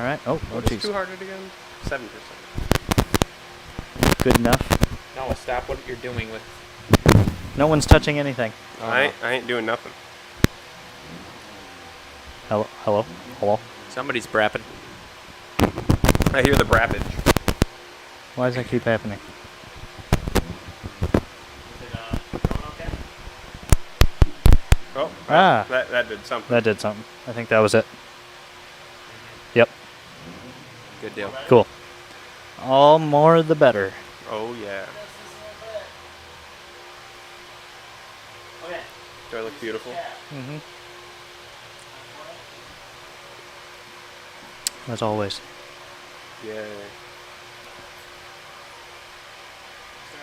right. Oh, What's jeez. 200 again? 7%. Good enough. No, stop what you're doing with. No one's touching anything. Oh, I ain't doing nothing. Hello? Hello? Hello? Somebody's brapping. I hear the brappage. Why does that keep happening? Oh, Ah. that did something. That did something. I think that was it. Yep. Good deal. Cool. All more the better. Oh, yeah. Okay. Do I look beautiful? Mm-hmm. As always. Yeah. Start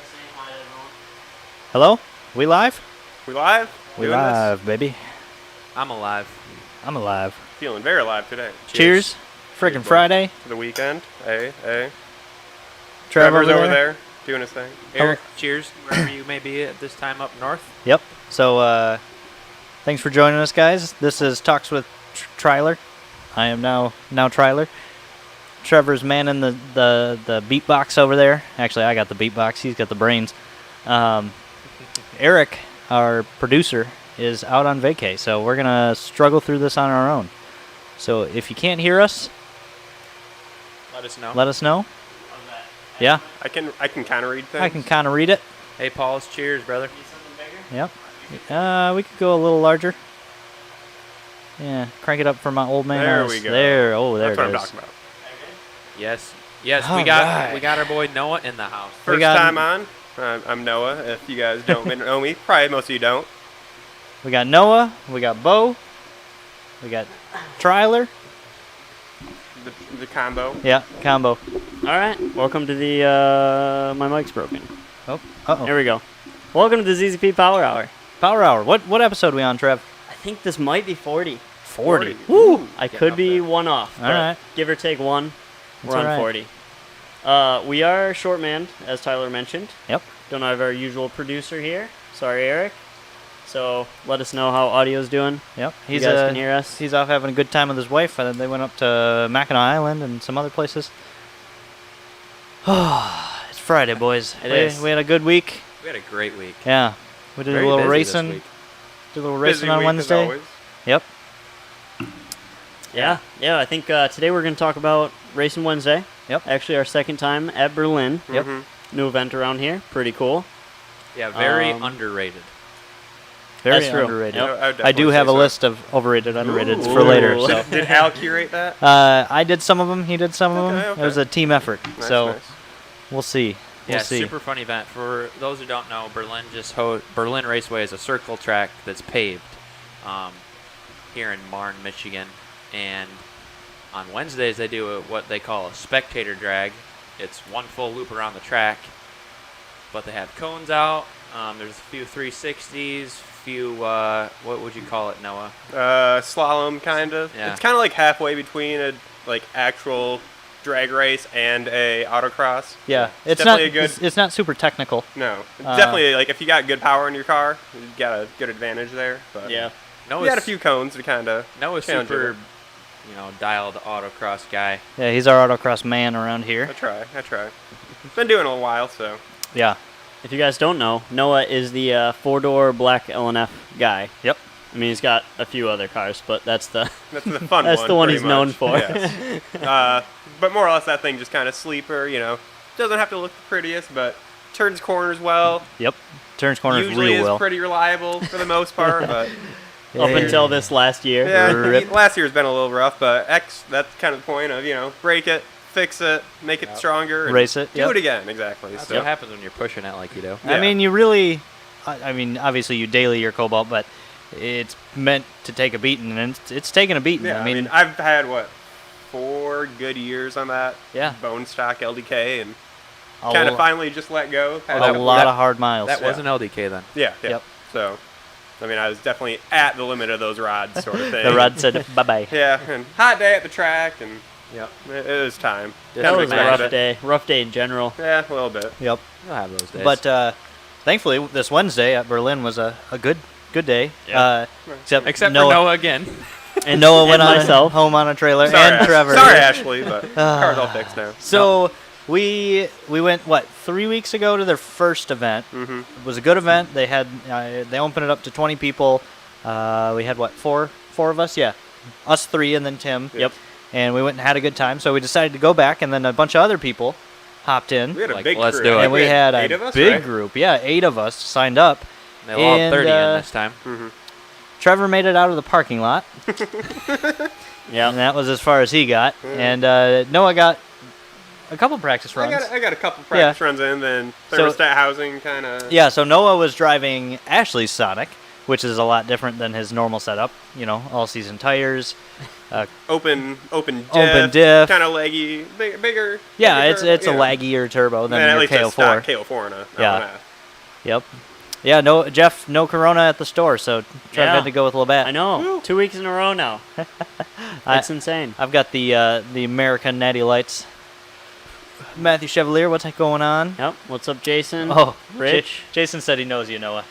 saying hi to everyone. Hello? We live? We live? We Doing live, baby. I'm alive. I'm alive. This? Feeling very alive today. Cheers. Friggin' Cheers, Friday. To the weekend. Hey. Trevor Trevor's over there doing his thing. Eric, cheers, wherever you may be at this time up north. Yep. So, thanks for joining us, guys. This is Talks with Triler. I am now Triler. Trevor's manning the beatbox over there. Actually, I got the beatbox. He's got the brains. Eric, our producer, is out on vacay, so we're gonna struggle through this on our own. So if you can't hear us, Let us know. let us know. How's that? Yeah, I can kind of read things. I can kind of read it. Hey, Paul's cheers, brother. Need something bigger? Yep. We could go a little larger. Yeah, crank it up for my old man. There eyes. we go. There. Oh, there That's what it I'm is. talking about. That good? Yes, All we right. got our boy Noah in the house. We First got- time on. I'm Noah. If you guys don't know me, probably most of you don't. We got Noah. We got Bo. We got Triler. The combo. Yeah, combo. All right. Welcome to the. My mic's broken. Oh, uh-oh. There we go. Welcome to the ZZP Power Hour. Power Hour. What episode we on, Trev? I think this might be 40. 40. Woo! I Getting could up be there. one off. All but right. Give or take one. That's We're on all right. 40. We are short manned, as Tyler mentioned. Yep. Don't have our usual producer here. Sorry, Eric. So let us know how audio's doing. Yep. You guys can hear us. He's off having a good time with his wife. And they went up to Mackinac Island and some other places. It's Friday, boys. It is. We had a good week. We had a great week. Yeah. We did Very a little busy this racing. week. Did a little Busy racing on week, as Wednesday. always. Yep. Yeah. I think today we're going to talk about Racing Wednesday. Yep. Actually, our second time at Berlin. Yep. Mhm. New event around here. Pretty cool. Yeah, very That's underrated. Very true. underrated. Yep. I would I definitely do say have a so. list of overrated, underrated Ooh. for later. So Did Al curate that? I did some of them. He did some of them. Okay. It was a team effort. Nice, so nice. we'll see. We'll Yeah, see. super fun event. For those who don't know, Berlin Raceway is a circle track that's paved here in Marne, Michigan. And on Wednesdays, they do what they call a spectator drag. It's one full loop around the track, but they have cones out. There's a few 360s, few, what would you call it, Noah? Slalom, kind of. Yeah. It's kind of like halfway between a actual drag race and a autocross. Yeah, it's not. definitely a good- It's not super technical. No, definitely if you got good power in your car, you got a good advantage there. But Yeah. you got a few cones to kind of. Noah's challenge super, it. dialed autocross guy. Yeah, he's our autocross man around I here. try. Been doing it a while, so. Yeah. If you guys don't know, Noah is the four-door black LNF guy. Yep. I mean, he's got a few other cars, but that's the That's the fun that's one. the one pretty he's known much. for. Yes. But more or less, that thing just kind of sleeper. Doesn't have to look the prettiest, but turns corners well. Yep. Turns corners Usually real is well. pretty reliable for the most part, but Up until this last year. yeah, Rip. last year's been a little rough. But that's kind of the point of break it, fix it, make it stronger, and Race it, do yep. it again. Exactly. That's So what happens when you're pushing it like you do. I Yeah. mean, you really. I mean, obviously you daily your Cobalt, but it's meant to take a beating, and it's taking a beating. yeah, I mean, I've had 4 good years on that Yeah. bone stock LDK, and a kind of lo- finally just let go. Had a couple- lot of hard miles. That was an LDK then. Yeah. Yep. So, I mean, I was definitely at the limit of those rods, sort of thing. The rod said bye bye. Yeah, and hot day at the track, and Yep. it was time. That That Time to was a grab rough it. day. Rough day in general. Yeah, a little bit. Yep. You'll have those days. But thankfully, this Wednesday at Berlin was a good day. Yeah. Except Except Noah, for Noah again. And Noah went on myself. home on a trailer, Sorry, and Trevor. Sorry, Ashley, but car's all fixed now. So we went 3 weeks ago to their first event. Mm-hmm. It was a good event. They had they opened it up to 20 people. We had four of us, yeah, us 3 and then Tim. Yep. And we went and had a good time. So we decided to go back, and then a bunch of other people hopped in. We had a Like, big let's crew. do it. And we had 8 a of us, big right? group. Yeah, 8 of us signed up. They allowed And, 30 in this time. Mm-hmm. Trevor made it out of the parking lot, Yeah. and that was as far as he got. And Noah got a couple practice runs. I got a couple practice runs in, then So- thermostat housing kind of. Yeah, so Noah was driving Ashley's Sonic, which is a lot different than his normal setup. All-season tires. Open diff. kind of leggy, bigger. Yeah, bigger it's turbo, a laggier turbo than and at your least a stock KO4. KO4 and a Yeah. L&F. Yep. Yeah, no Corona at the store, so Trev Yeah. had to go with Labatt. I know. Woo. 2 weeks in a row now. That's insane. I've got the American Natty Lights. Matthew Chevalier, what's going on? Yep. What's up, Jason? Oh, Rich. Jason said he knows you, Noah.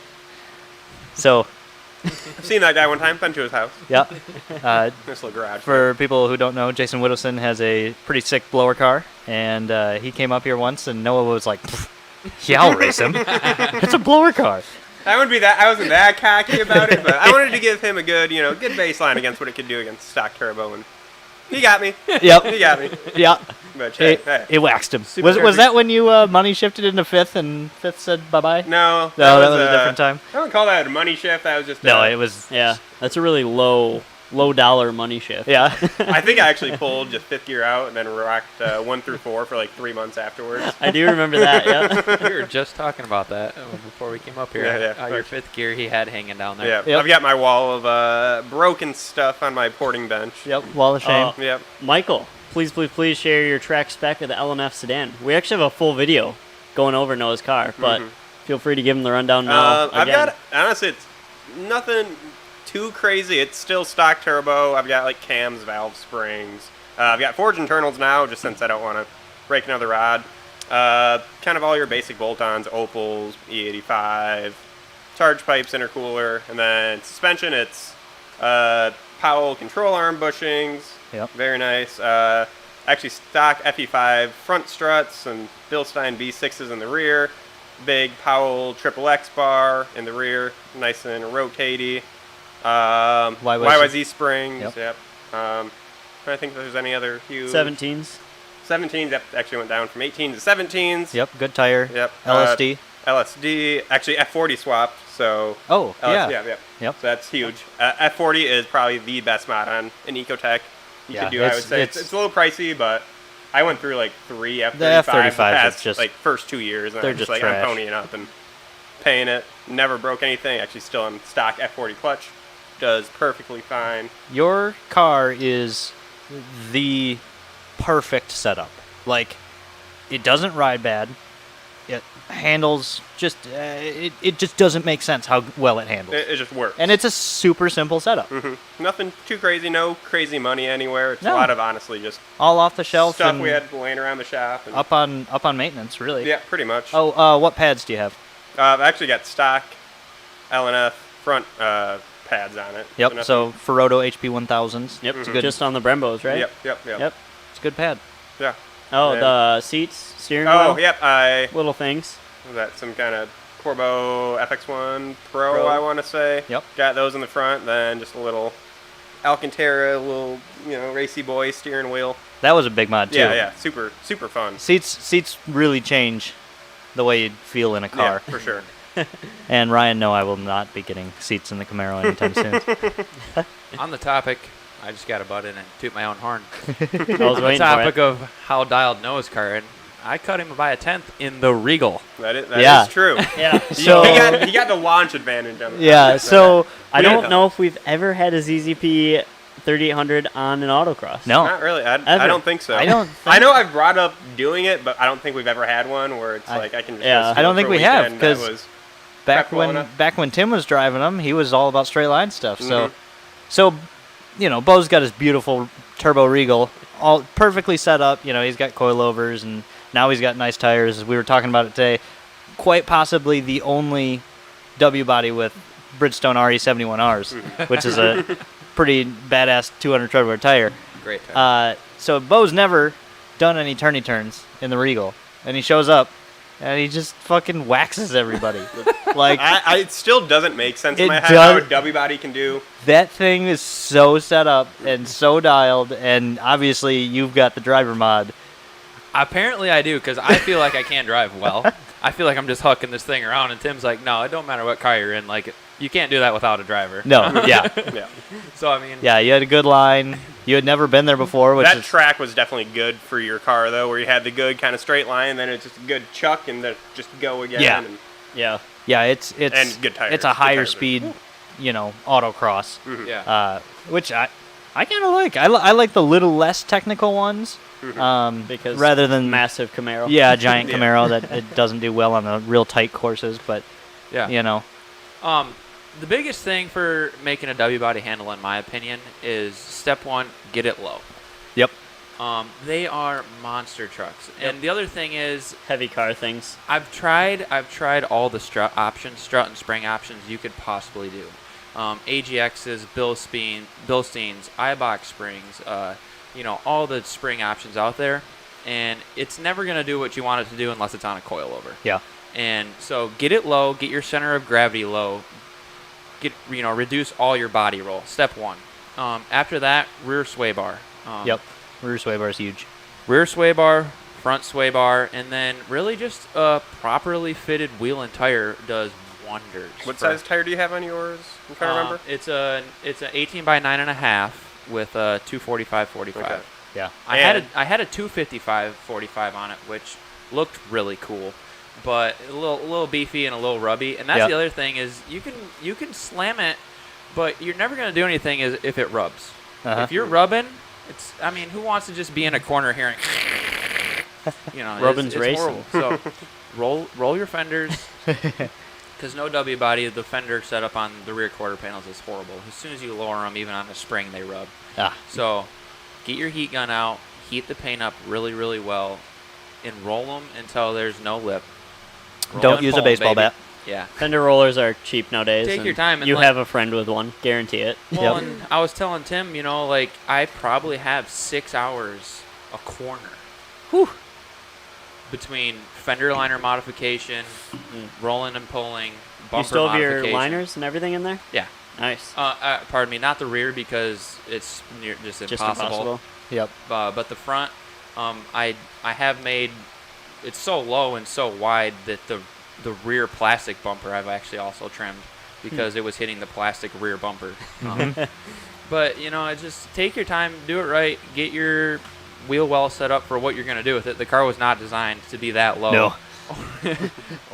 So, I've seen that guy one time. Been to his house. yeah. Nice little garage. For people who don't know, Jason Whittleson has a pretty sick blower car, and he came up here once, and Noah was like, "Yeah, I'll race him. It's a blower car." I wasn't that cocky about it, but I wanted to give him a good baseline against what it could do against stock turbo, and he got me. Yep. He got me. Yeah. But hey, It waxed him. Super Was derby. that when you money shifted into fifth, and fifth said bye-bye? No, No, that was a different time. I don't call that a money shift. That was just No, it was. Yeah. That's a really low dollar money shift. Yeah. I think I actually pulled just fifth gear out and then rocked 1 through 4 for like 3 months afterwards. I do remember that, yeah. We were just talking about that before we came up here. Yeah. Your 5th gear he had hanging down there. Yeah, Yep. I've got my wall of broken stuff on my porting bench. Yep. Wall of shame. Yep. Michael, please share your track spec of the L&F sedan. We actually have a full video going over Noah's car, but feel free to give him the rundown now. I've again. got, honestly, it's nothing too crazy. It's still stock turbo. I've got like cams, valve springs. I've got forged internals now, just since I don't want to break another rod. Kind of all your basic bolt-ons, Opals, E85, charge pipes, intercooler, and then suspension. It's Powell control arm bushings. Yep. Very nice. Actually, stock FE5 front struts and Bilstein B6s in the rear. Big Powell Triple X bar in the rear, nice and rotatey. YYZ springs. Yep. I don't think there's any other huge. 17s. 17s. That actually went down from 18s to 17s. Yep. Good tire. Yep. LSD. LSD. Actually, F40 swapped. So. Oh, LSD, yeah. Yep. So that's huge. F40 is probably the best mod on an Ecotec you could do. I would say it's a little pricey, but I went through like 3 F35s The F35s the past, is just- like first 2 years, and they're I'm just just like trash. I'm ponying up and paying it. Never broke anything. Actually, still on stock F40 clutch. Does perfectly fine. Your car is the perfect setup. Like, it doesn't ride bad. It handles just it just doesn't make sense how well it handles. It just works. And it's a super simple setup. Nothing too crazy. No crazy money anywhere. It's No. a lot of honestly just All off the shelf stuff and we had laying around the shop. And up on maintenance, really. yeah, pretty much. Oh, what pads do you have? I've actually got stock L&F front pads on it. Yep. nothing- So Ferodo HP 1000s. Yep. It's a good. Just on the Brembos, right? Yep. Yep. It's a good pad. Yeah. Oh, Yeah. the seats, steering Oh, wheel, yep. little things. Was that some kind of Corbeau FX1 Pro, I want to say. Yep. Got those in the front, then just a little Alcantara, little, racy boy steering wheel. That was a big mod too. Yeah. Super fun. Seats really change the way you feel in a car. Yeah, for sure. And Ryan, no, I will not be getting seats in the Camaro anytime soon. On the topic, I just got to butt in and toot my own horn. I was On the waiting for topic it. of how dialed Noah's car in, I cut him by a 10th in the Regal. That is Yeah. true. Yeah. So- he got the launch advantage on it. Yeah, so I don't know if we've ever had a ZZP 3800 on an autocross. no, Not really. I Ever. don't think so. I don't I know I've brought up doing it, but I don't think we've ever had one where it's like I can just yeah. go I steal don't it think for a we have, weekend. That 'cause was back prep well when enough. Tim was driving them, he was all about straight line stuff. Mhm. So Bo's got his beautiful turbo Regal, all perfectly set up. He's got coilovers, and now he's got nice tires. As we were talking about it today, quite possibly the only W body with Bridgestone RE71Rs, which is pretty badass 200 treadwear tire. Great tire. So Bo's never done any turny turns in the Regal, and he shows up, and he just fucking waxes everybody. Like it still doesn't make sense in It my head does- how a W body can do. that thing is so set up and so dialed, and obviously you've got the driver mod. Apparently I do, because I feel like I can't drive well. I feel like I'm just hucking this thing around, and Tim's like, no, it don't matter what car you're in. Like, you can't do that without a driver. No, yeah, Yeah. So, I mean, yeah. You had a good line. You had never been there before, which That is track was definitely good for your car, though, where you had the good kind of straight line, then it's just a good chuck, and then just go again. Yeah. And, Yeah. yeah. It's And good tires. It's a Good higher tires. speed, autocross. yeah. Which I kind of like. I like the little less technical ones, Because rather than massive Camaro. yeah, giant Yeah. Camaro that it doesn't do well on the real tight courses. But Yeah. The biggest thing for making a W body handle, in my opinion, is step one, get it low. Yep. They are monster trucks. And the other thing is, Heavy car things. I've tried all the strut and spring options you could possibly do. AGXs, Bilsteins, iBox springs, all the spring options out there. And it's never going to do what you want it to do unless it's on a coilover. Yeah. And so get it low, get your center of gravity low, reduce all your body roll. Step one. After that, rear sway bar. Yep. Rear sway bar is huge. Rear sway bar, front sway bar, and then really just a properly fitted wheel and tire does wonders. What size tire do you have on yours? I'm trying to remember. It's an 18 by 9.5 with a 245/45. Okay. Yeah. I had a 255/45 on it, which looked really cool, but a little beefy and a little rubby. And that's Yep. the other thing is you can slam it, but you're never gonna do anything if it rubs. Uh-huh. If you're rubbing, who wants to just be in a corner here and Rubbin's it's racing. horrible. So roll your fenders. Because no W body, the fender setup on the rear quarter panels is horrible. As soon as you lower them, even on the spring, they rub. Ah. So get your heat gun out, heat the paint up really, really well, and roll them until there's no lip. Roll Don't and use a pull 'em, baseball baby. bat. Yeah. Fender rollers are cheap nowadays. Take and your time and you like- have a friend with one. Guarantee it. Well, Yep. and I was telling Tim, I probably have 6 hours a corner. Whew. Between fender liner modification, rolling and pulling, bumper You still have your modification. liners and everything in there? Yeah. Nice. Pardon me, not the rear because it's just impossible. Yep. But the front, I have made it's so low and so wide that the rear plastic bumper I've actually also trimmed because it was hitting the plastic rear bumper. But it's just take your time, do it right, get your wheel well set up for what you're going to do with it. The car was not designed to be that low. No.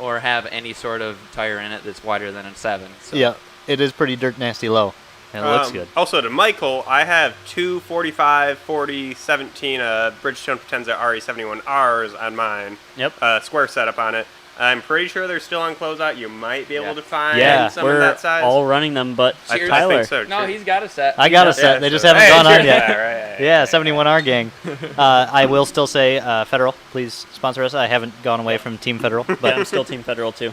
or have any sort of tire in it that's wider than a 7. So. Yeah. It is pretty dirt nasty low. And it looks good. Also, to Michael, I have two 45, 40, 17 Bridgestone Potenza RE71Rs on mine. Yep. Square setup on it. I'm pretty sure they're still on closeout. You might be able to find Yeah, some of We're that size. all running them, but I Tyler. think so. No, sure. he's got a set. I got a set. Yeah, They just so- haven't Hey, gone on cheers. yet. Yeah, right, Yeah, 71R gang. I will still say Federal, please sponsor us. I haven't gone away from Team Federal, Yeah, but I'm still Team Federal too.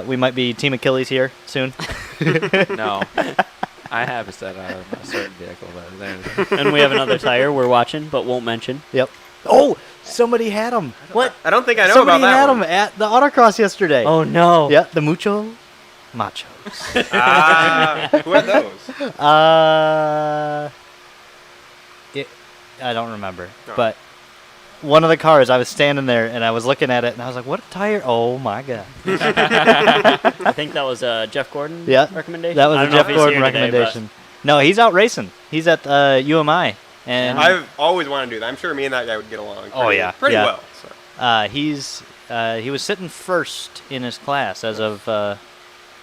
we might be Team Achilles here soon. No. I have a set out of a certain vehicle. But And we have another tire we're watching, but won't mention. Yep. Oh, somebody had them. What? I don't think I know Somebody about that had one. them at the autocross yesterday. Oh no. Yeah, the Mucho Machos. Who are those? I don't remember, No. but one of the cars, I was standing there and I was looking at it and I was like, "What a tire! Oh my god!" I think that was a Jeff Gordon Yeah, recommendation. that was I a don't know Jeff if he's Gordon here today, but- recommendation. No, he's out racing. He's at UMI, and I've always wanted to do that. I'm sure me and that guy would get along. Oh, yeah, pretty yeah. well. So. he was sitting first in his class as of a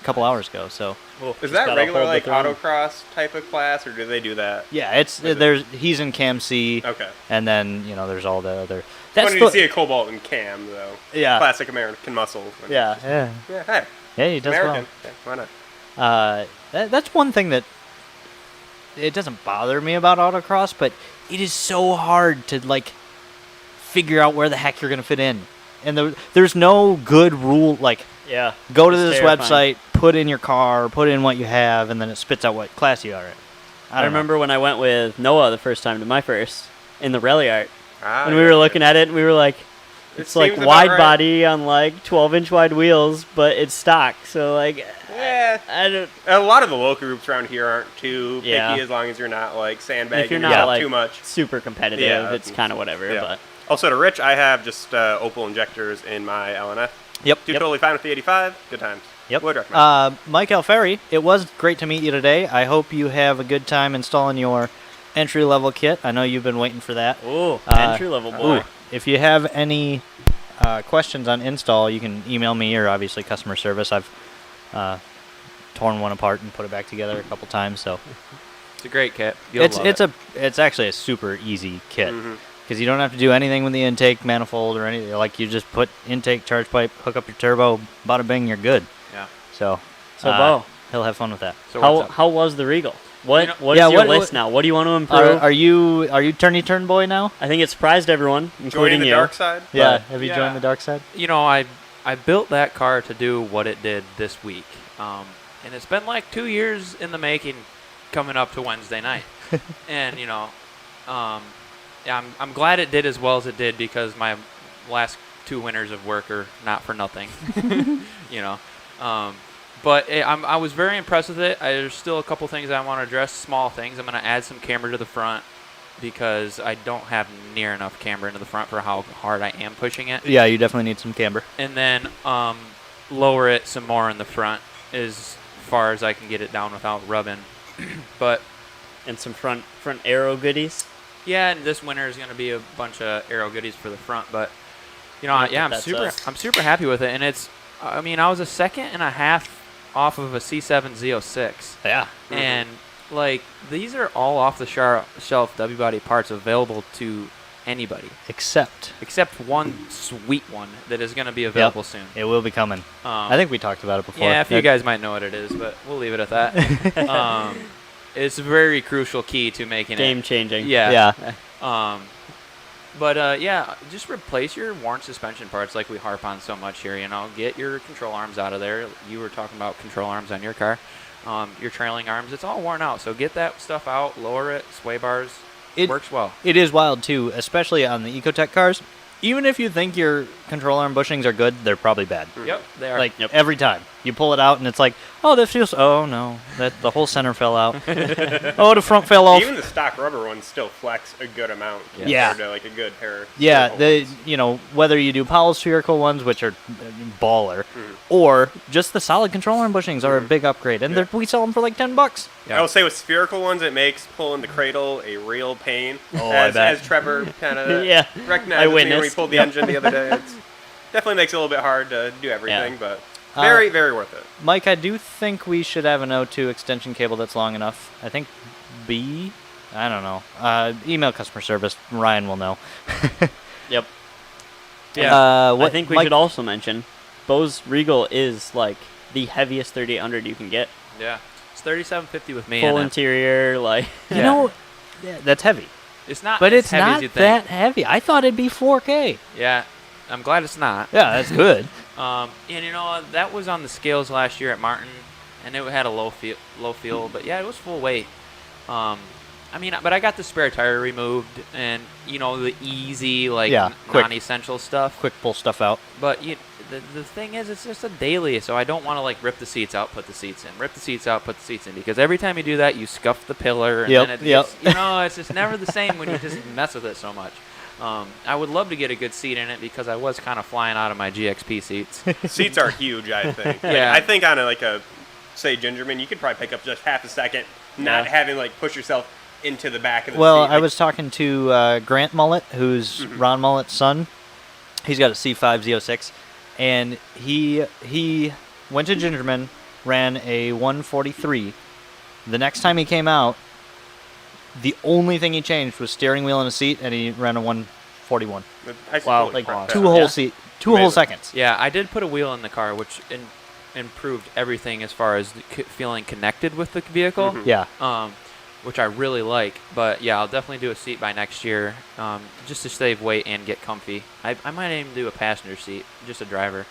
couple hours ago. So Is Just that gotta regular hold the like throne. autocross type of class, or do they do that? yeah, it's Was it- there's he's in Cam C, Okay. and then there's all the other. That's That's when you the, see a Cobalt in Cam though. yeah, Classic American muscle. yeah, yeah, Yeah. Hey. yeah. He does American. Yeah, why not? well. That's one thing that it doesn't bother me about autocross, but it is so hard to figure out where the heck you're gonna fit in, and there's no good rule like. Yeah. Go to It's this terrifying. website, put in your car, put in what you have, and then it spits out what class you are in. I remember when I went with Noah the first time to my first in the rally art, Ah, and we were looking at it, and we were like, it's like seems about wide right. body on like 12-inch wide wheels, but it's stock. So like, Yeah. I don't. A lot of the local groups around here aren't too picky Yeah. as long as you're not like sandbagging If you're yourself not like too much. super competitive, Yeah, it's kind of whatever. yeah. But Also to Rich, I have just Opal injectors in my LNF. Yep. Totally fine with the 85. Good times. Yep. Would recommend. Mike Alfieri, it was great to meet you today. I hope you have a good time installing your entry-level kit. I know you've been waiting for that. ooh, entry level boy. Ooh, if you have any questions on install, you can email me or obviously customer service. I've torn one apart and put it back together a couple times, so It's a great kit. You'll love it. it's actually a super easy kit Mhm. because you don't have to do anything with the intake manifold or anything. Like you just put intake, charge pipe, hook up your turbo, bada bing, you're good. Yeah. So Bo, he'll have fun with that. So what's up? how was the Regal? What You know- what Yeah, is your what- list now? What do you want to improve? Are you turn boy now? I think it surprised everyone, Joining including the you. dark side. Yeah. But- Have you Yeah. joined the dark side? You know, I built that car to do what it did this week, and it's been like 2 years in the making, coming up to Wednesday night, and you know, yeah, I'm glad it did as well as it did because my last 2 winters of work are not for nothing, you know. But I was very impressed with it. There's still a couple things I want to address, small things. I'm going to add some camber to the front because I don't have near enough camber into the front for how hard I am pushing it. Yeah, you definitely need some camber. And then lower it some more in the front as far as I can get it down without rubbing. But And some front aero goodies. yeah, and this winter is going to be a bunch of aero goodies for the front. But you know, I yeah, think that's I'm super happy with it. And it's, I mean, I was a second and a half off of a C7 Z06. Yeah. And like these are all off the shelf W body parts available to anybody Except except one sweet one that is going to be available soon. it will be coming. I think we talked about it before. Yeah, if you guys might know what it is, but we'll leave it at that. It's a very crucial key to making Game it. changing. Yeah. Yeah. But yeah, just replace your worn suspension parts like we harp on so much here. You know, get your control arms out of there. You were talking about control arms on your car. Your trailing arms, it's all worn out. So get that stuff out, lower it, sway bars. It works well. It is wild too, especially on the Ecotec cars. Even if you think your control arm bushings are good, they're probably bad. Yep, they are. Like every time you pull it out, and it's like, oh, this feels. Oh no, that the whole center fell out. Oh, the front fell off. Even the stock rubber ones still flex a good amount Yeah. compared to like a good pair of Yeah, spherical ones. whether you do Powell spherical ones, which are baller, or just the solid control arm bushings are a big upgrade, and we sell them for like $10. Yeah. I will say with spherical ones, it makes pulling the cradle a real pain. Oh, I bet. As Trevor kind of Yeah, recognized I me when he witnessed. pulled the engine the other day. It's definitely makes it a little bit hard to do everything, but Uh, very, very worth it. Mike, I do think we should have an O2 extension cable that's long enough. I think B. I don't know. Email customer service. Ryan will know. Yep. Yeah. I think we Mike, should also mention, Bo's Regal is like the heaviest 3800 you can get. Yeah. It's 3750 with me. Full in it. interior, like. You know, yeah, that's heavy, It's not but as it's heavy as not you think. that heavy. I thought it'd be 4K. Yeah. I'm glad it's not. Yeah, that's good. And you know that was on the scales last year at Martin, and it had a low feel, but yeah, it was full weight. I mean, but I got the spare tire removed, and you know the easy like quick. non-essential stuff. Quick pull stuff out. But the thing is, it's just a daily, so I don't want to like rip the seats out, put the seats in, rip the seats out, put the seats in, because every time you do that, you scuff the pillar, and then it's you know it's just never the same when you just mess with it so much. I would love to get a good seat in it because I was kind of flying out of my GXP seats. Seats are huge, I think. Like, Yeah. I think on a say Gingerman, you could probably pick up just half a second, not having like push yourself into the back of the Well, seat. I was talking to Grant Mullet, who's Ron Mullet's son. He's got a C5 Z06, and he went to Gingerman, ran a 143. The next time he came out, the only thing he changed was steering wheel and a seat, and he ran a 141. Wow, Totally like crap. Two Yeah. whole seat, two whole Amazing. seconds. Yeah, I did put a wheel in the car, which improved everything as far as feeling connected with the vehicle. Yeah. Which I really like. But yeah, I'll definitely do a seat by next year, just to save weight and get comfy. I might even do a passenger seat, just a driver.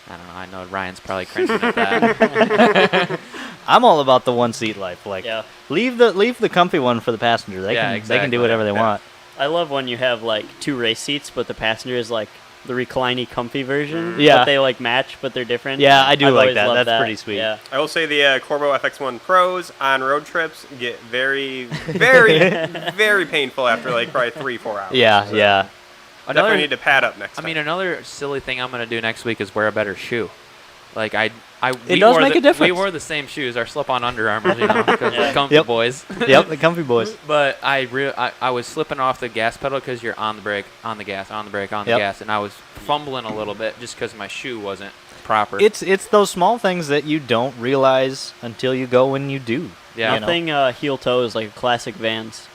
I don't know. I know Ryan's probably cringing at that. I'm all about the one seat life. Like, Yeah. leave the comfy one for the passenger. They Yeah, can exactly. do whatever they want. I love when you have like 2 race seats, but the passenger is like the recliny, comfy version. Yeah. But they like match, but they're different. Yeah, I do I've like always that. loved That's pretty sweet. Yeah. I will say the Corvo FX1 Pros on road trips get very, very, very painful after like probably 3-4 hours. Yeah, So yeah. Definitely need to pad up next I time. mean, another silly thing I'm gonna do next week is wear a better shoe. Like It we does wore make a difference. We wore the same shoes, our slip-on Under Armours, because Yeah. we're comfy Yep. boys. Yep, the comfy boys. But I was slipping off the gas pedal because you're on the brake, on the gas, on the brake, on the Yep. gas, and I was fumbling a little bit just because my shoe wasn't proper. It's those small things that you don't realize until you go when you do. Yeah. you know? Nothing heel toe is like classic Vans.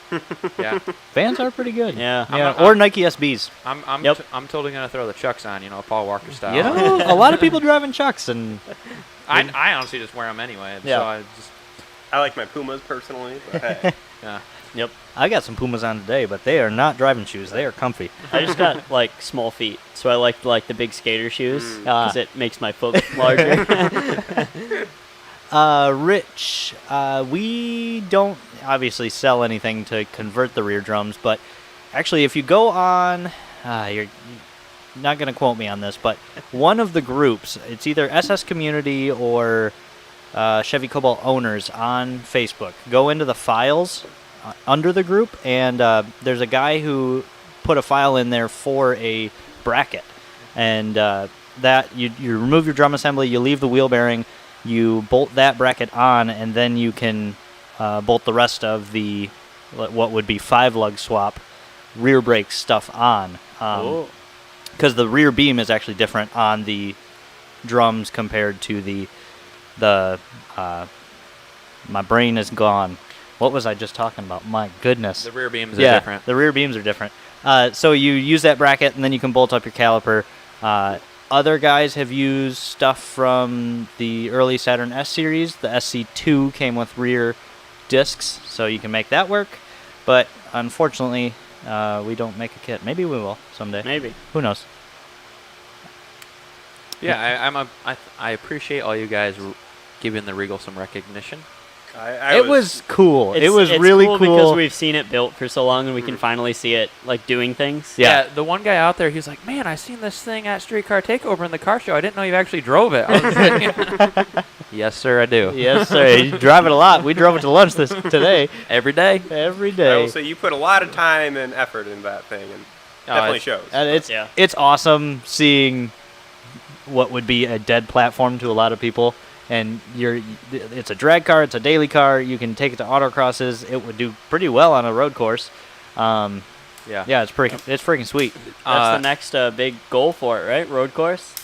yeah. Vans are pretty good. Yeah. Yeah, I'm- or Nike SBs. I'm Yep. I'm totally gonna throw the Chucks on, Paul Walker style. You know, a lot of people driving Chucks, and I honestly just wear them anyway. Yeah. So I just I like my Pumas personally, but hey. yeah. Yep. I got some Pumas on today, but they are not driving shoes. They are comfy. I just got like small feet, so I like the big skater shoes Ah. because it makes my foot larger. Rich, we don't obviously sell anything to convert the rear drums, but actually, if you go on, you're not going to quote me on this, but one of the groups, it's either SS Community or Chevy Cobalt Owners on Facebook. Go into the files under the group, and there's a guy who put a file in there for a bracket, and that you remove your drum assembly, you leave the wheel bearing, you bolt that bracket on, and then you can bolt the rest of the what would be 5-lug swap rear brake stuff on. Oh. Because the rear beam is actually different on the drums compared to the my brain is gone. What was I just talking about? My goodness. The rear beams are Yeah, different. the rear beams are different. So you use that bracket, and then you can bolt up your caliper. Other guys have used stuff from the early Saturn S series. The SC2 came with rear discs, so you can make that work. But unfortunately, we don't make a kit. Maybe we will someday. Maybe. Who knows? Yeah, I appreciate all you guys giving the Regal some recognition. I It was cool. It It's- was it's really cool cool. because we've seen it built for so long, and we can finally see it like doing things. Yeah. The one guy out there, he was like, "Man, I seen this thing at Streetcar Takeover in the car show. I didn't know you actually drove it." I was like, yes, sir, I do. Yes, sir. You drive it a lot. We drove it to lunch today. Every day. Every I day. will say you put a lot of time and effort in that thing, and definitely it's- shows. And it's Yeah. it's awesome seeing what would be a dead platform to a lot of people. And it's a drag car, it's a daily car. You can take it to autocrosses. It would do pretty well on a road course. Yeah. Yeah, it's freaking sweet. That's the next big goal for it, right? Road course.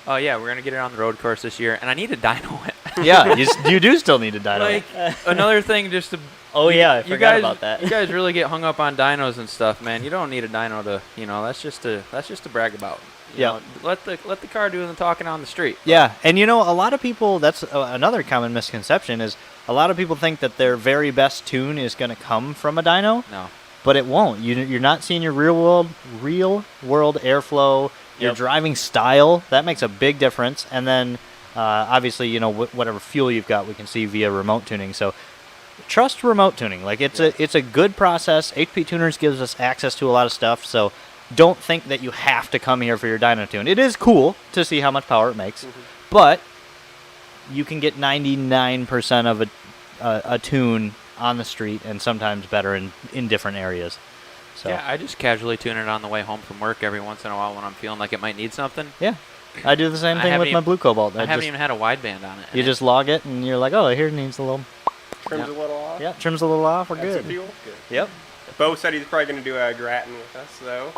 Oh yeah, we're gonna get it on the road course this year, and I need a dyno it. Yeah, you do still need a dyno. Like another thing, just to. Oh yeah, I you forgot guys, about that. You guys really get hung up on dynos and stuff, man. You don't need a dyno to, that's just to brag about. You Yeah. know, let the car do the talking on the street. Yeah, and a lot of people, that's another common misconception, is a lot of people think that their very best tune is going to come from a dyno, No. but it won't. You're not seeing your real world airflow, your Yep. driving style. That makes a big difference. And then, obviously, whatever fuel you've got, we can see via remote tuning. So trust remote tuning. Like, it's a good process. HP Tuners gives us access to a lot of stuff, so don't think that you have to come here for your dyno tune. It is cool to see how much power it makes, but you can get 99% of a tune on the street, and sometimes better in different areas. So Yeah, I just casually tune it on the way home from work every once in a while when I'm feeling like it might need something. yeah, I do the same I thing haven't with my even- Blue Cobalt. I haven't even had a wideband on it. You and just log it, and you're like, oh, here it needs a little. Trims a little off. Yeah, trims a little off. We're Add some good. fuel. Good. Yep. Bo said he's probably going to do a Grattan with us, though.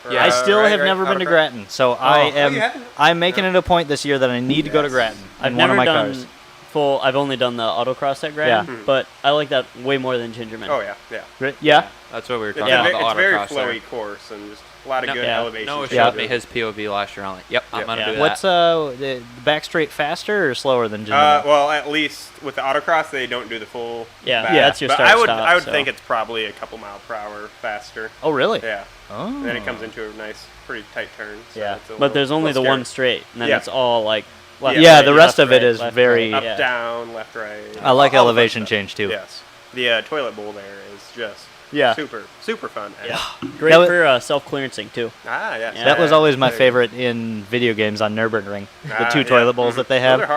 Or, Yeah, I still right, have right, never been to autocross? Grattan, so I Oh, am. you haven't? I'm making it a point this year that I need to go to Yes. Grattan in I've one of never my done cars. full. I've only done the autocross at Grand, Yeah. but I like that way more than Gingerman. Oh yeah, yeah. Yeah. That's what we were It's, talking a, about. it's the very autocross there. flowy course and just a lot of No, good yeah. elevation. Noah Yeah. showed me his POV last year. I'm like, yep, I'm Yep. gonna Yeah. do that. What's the back straight faster or slower than Gingerman? Well, at least with the autocross, they don't do the full. Yeah, back. yeah, that's your but start I would, stop, I would so. think it's probably a couple mile per hour faster. Oh, really? Yeah. Oh. And then it comes into a nice, pretty tight turn. So Yeah, it's a but little- there's only the little one straight, and then Yeah. it's all like left, Yeah, right, the left, rest of it right, is left, very- scary. right. Up, down, left, right. I like all the fun elevation stuff. change, too. Yes. The toilet bowl there is just Yeah. super, super fun. Yeah, And- great That was- for self-clearancing too. Ah, yes. Yeah. That was always my There you favorite in video games on Nürburgring. The Ah, two yeah. toilet bowls that they have. Those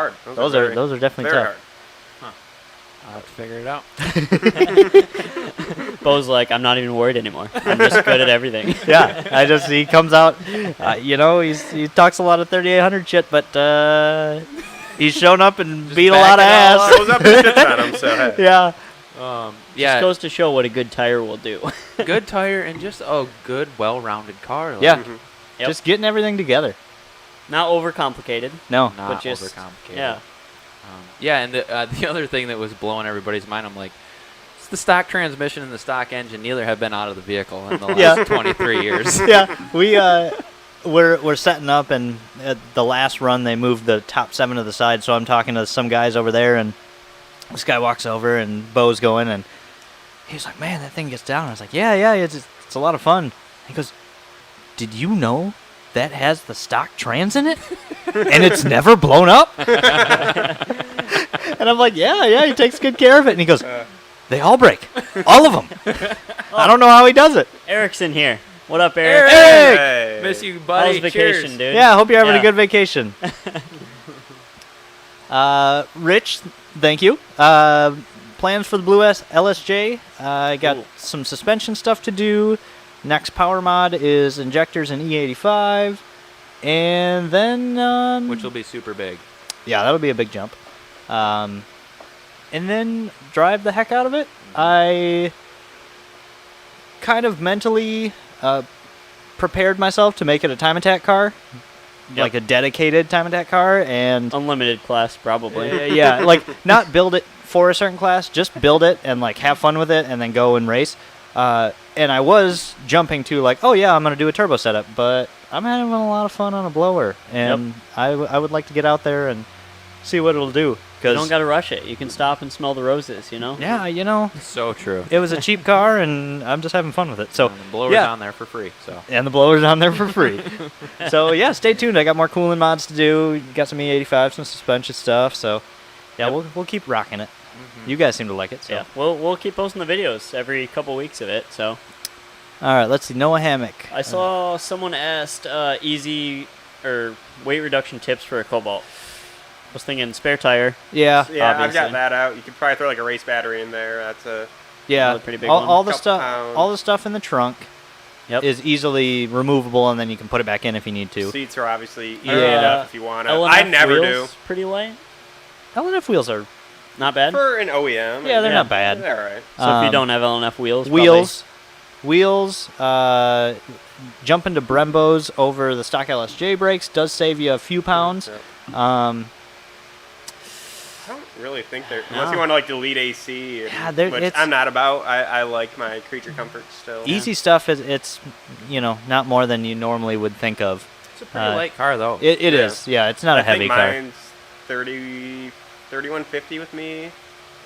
are hard. Those are definitely very tough. hard. I'll have to figure it out. Bo's like, I'm not even worried anymore. I'm just good at everything. Yeah, he comes out, he talks a lot of 3800 shit, but he's shown up and beat a lot of backing all ass. Goes up and shits on them, so hey. Yeah. Yeah, Just goes to show what a good tire will do. good tire and just a good, well-rounded car. Like, Yeah. Mhm. Yep. Just getting everything together. Not overcomplicated. No. not But just- overcomplicated. Yeah. Yeah, and the other thing that was blowing everybody's mind, I'm like, it's the stock transmission and the stock engine. Neither have been out of the vehicle in the last Yeah. 23 years. Yeah, we're setting up, and at the last run they moved the top 7 to the side. So I'm talking to some guys over there, and this guy walks over, and Bo's going, and he's like, "Man, that thing gets down." I was like, "Yeah, it's a lot of fun." He goes, "Did you know that has the stock trans in it, and it's never blown up?" And I'm like, "Yeah, he takes good care of it." And he goes, "They all break, all of them." I don't know how he does it. Eric's in here. What up, Eric? Eric! Hey. Miss you, How's buddy. vacation, Cheers. dude? Yeah, I hope you're having Yeah. a good vacation. Rich, thank you. Plans for the Blue LSJ. I got Cool. some suspension stuff to do. Next power mod is injectors and E85. And then... Which will be super big. yeah, that'll be a big jump. And then drive the heck out of it. I kind of mentally prepared myself to make it a time attack car. Yep. Like a dedicated time attack car, and Unlimited class, probably. yeah, like not build it for a certain class, just build it and like have fun with it, and then go and race. And I was jumping to like, oh yeah, I'm gonna do a turbo setup, but I'm having a lot of fun on a blower, and I would like to get out there and see what it'll do. You don't Cause got to rush it. You can stop and smell the roses, you know? yeah, So true. it was a cheap car, and I'm just having fun with it. So And the blower's yeah. on there for free. So and the blower's on there for free. So yeah, stay tuned. I got more cooling mods to do. Got some E85, some suspension stuff. So yeah, we'll keep rocking it. You guys seem to like it. So Yeah. We'll keep posting the videos every couple weeks of it, so. all right, let's see. Noah Hammock. I saw someone asked easy or weight reduction tips for a Cobalt. I was thinking spare tire. Yeah, Yeah, I've Obviously. got that out. You could probably throw like a race battery in there. That's a yeah. Another pretty big all, one. all the Couple stuff, pounds. all the stuff in the trunk Yep. is easily removable, and then you can put it back in if you need to. seats are obviously easy Yeah. enough if you want to. LNF I never wheels, pretty light. LNF wheels are Not bad. do for an OEM. yeah, they're Yeah. not bad. They're all right. So if you Um, don't have LNF wheels, Wheels. Jumping to Brembos over the stock LSJ brakes does save you a few pounds. Yeah. I don't really think they're unless No. you want to like delete AC, Yeah, they're- which it's- I'm not about. I like my creature comfort still. Easy stuff is it's not more than you normally would think of. it's a pretty light car, though. It Yeah. is. Yeah, it's not a I heavy think car. mine's 3150 with me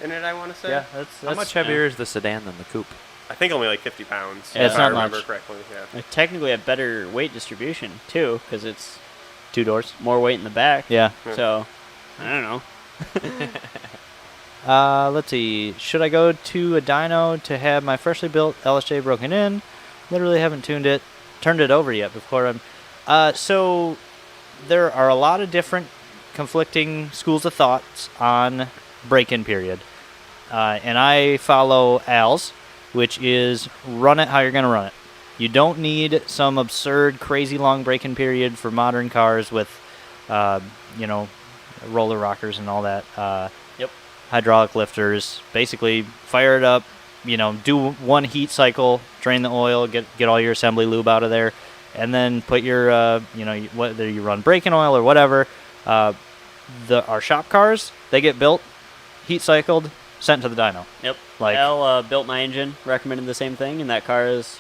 in it. I want to say. Yeah, that's How much heavier is the sedan than the coupe? I think only like 50 pounds. Yeah, if it's I not remember much. correctly. Yeah. technically a better weight distribution too, because it's 2 doors. more weight in the back. Yeah. So I don't know. Let's see. Should I go to a dyno to have my freshly built LSJ broken in? Literally haven't turned it over yet before I'm. So there are a lot of different conflicting schools of thoughts on break-in period, and I follow Al's, which is run it how you're gonna run it. You don't need some absurd, crazy long break-in period for modern cars with, roller rockers and all that. Yep. Hydraulic lifters. Basically, fire it up. Do one heat cycle, drain the oil, get all your assembly lube out of there, and then put your, whether you run braking oil or whatever, our shop cars, they get built, heat cycled, sent to the dyno. Yep. Like- Al built my engine, recommended the same thing, and that car is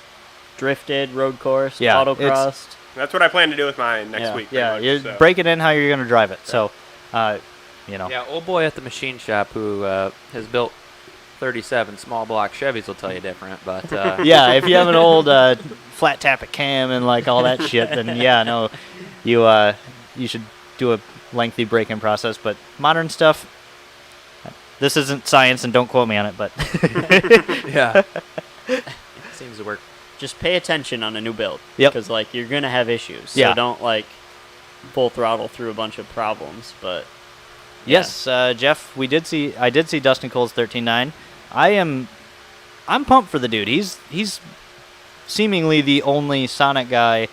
drifted, road coursed, Yeah, autocrossed. That's what I plan to do with mine next Yeah. week. Yeah, pretty you much, so. break it in how you're going to drive it. So, you know. Yeah, old boy at the machine shop who has built 37 small block Chevys will tell you different, but Yeah, if you have an old flat tappet cam and like all that shit, then yeah, no, you should do a lengthy break-in process. But modern stuff, this isn't science, and don't quote me on it. But yeah, seems to work. Just pay attention on a new build. Yep. Because, like, you're going to have issues. So Yeah. don't, like, full throttle through a bunch of problems. But, yes, Jeff, I did see Dustin Cole's 13.9. I'm pumped for the dude. He's seemingly the only Sonic guy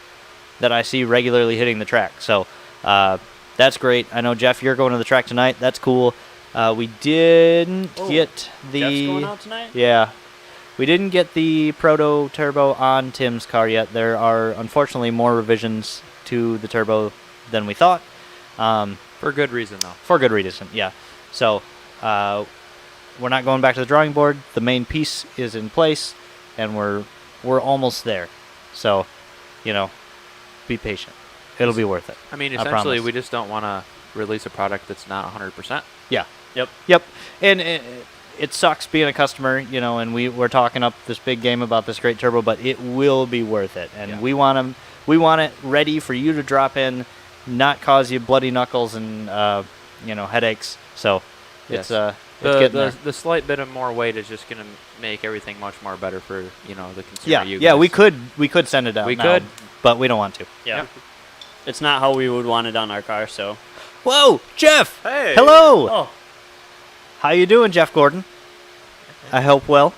that I see regularly hitting the track. So that's great. I know, Jeff, you're going to the track tonight. That's cool. We didn't get the... Jeff's going out tonight? Yeah. We didn't get the Proto Turbo on Tim's car yet. There are, unfortunately, more revisions to the turbo than we thought. For good reason, though. For good reason, yeah. So, we're not going back to the drawing board. The main piece is in place, and we're almost there. So, you know, be patient. It'll be worth it. I mean, I essentially, promise. we just don't want to release a product that's not 100%. Yeah. Yep. And it sucks being a customer, you know, and we're talking up this big game about this great turbo, but it will be worth it. And Yeah. we want it ready for you to drop in, not cause you bloody knuckles and headaches. So Yes. it's getting there. The slight bit of more weight is just going to make everything much more better for the consumer. Yeah, you yeah, guys. we could send it out. We now, could. but we don't want to. Yeah. Yep. It's not how we would want it on our car, so. Whoa, Jeff! Hey. Hello! Oh, How you doing, Jeff Gordon? I hope well.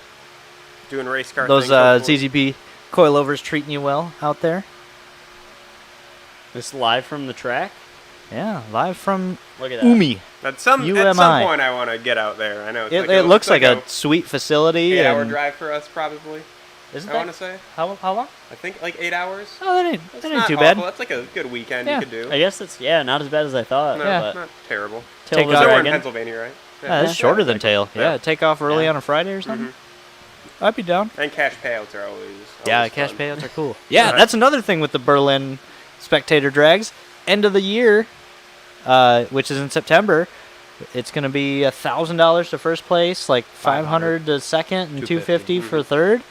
Doing race car Those things, hopefully. ZZP coilovers treating you well out there? this live from the track? Yeah, live from Look at that. Umi. At some UMI. point, I want to get out there. I know it's It looks like a a sweet facility. 8-hour and drive for us, probably. Isn't I that want to say. how long? I think like 8 hours. Oh, that ain't That's that ain't not too awful. bad. That's like a good weekend Yeah. you could do. I guess it's, not as bad as I thought. No, Yeah. But not terrible. Till Take the off. So we're in dragon. Pennsylvania, right? Yeah, that's shorter than tail. Yeah, take off early Yeah. on a Friday or something. Mhm. I'd be down. And cash payouts are always Yeah, fun. cash payouts are cool. Yeah, Right. that's another thing with the Berlin spectator drags. End of the year, which is in September, it's going to be $1,000 to first place, like 500 to second, and 250 for third.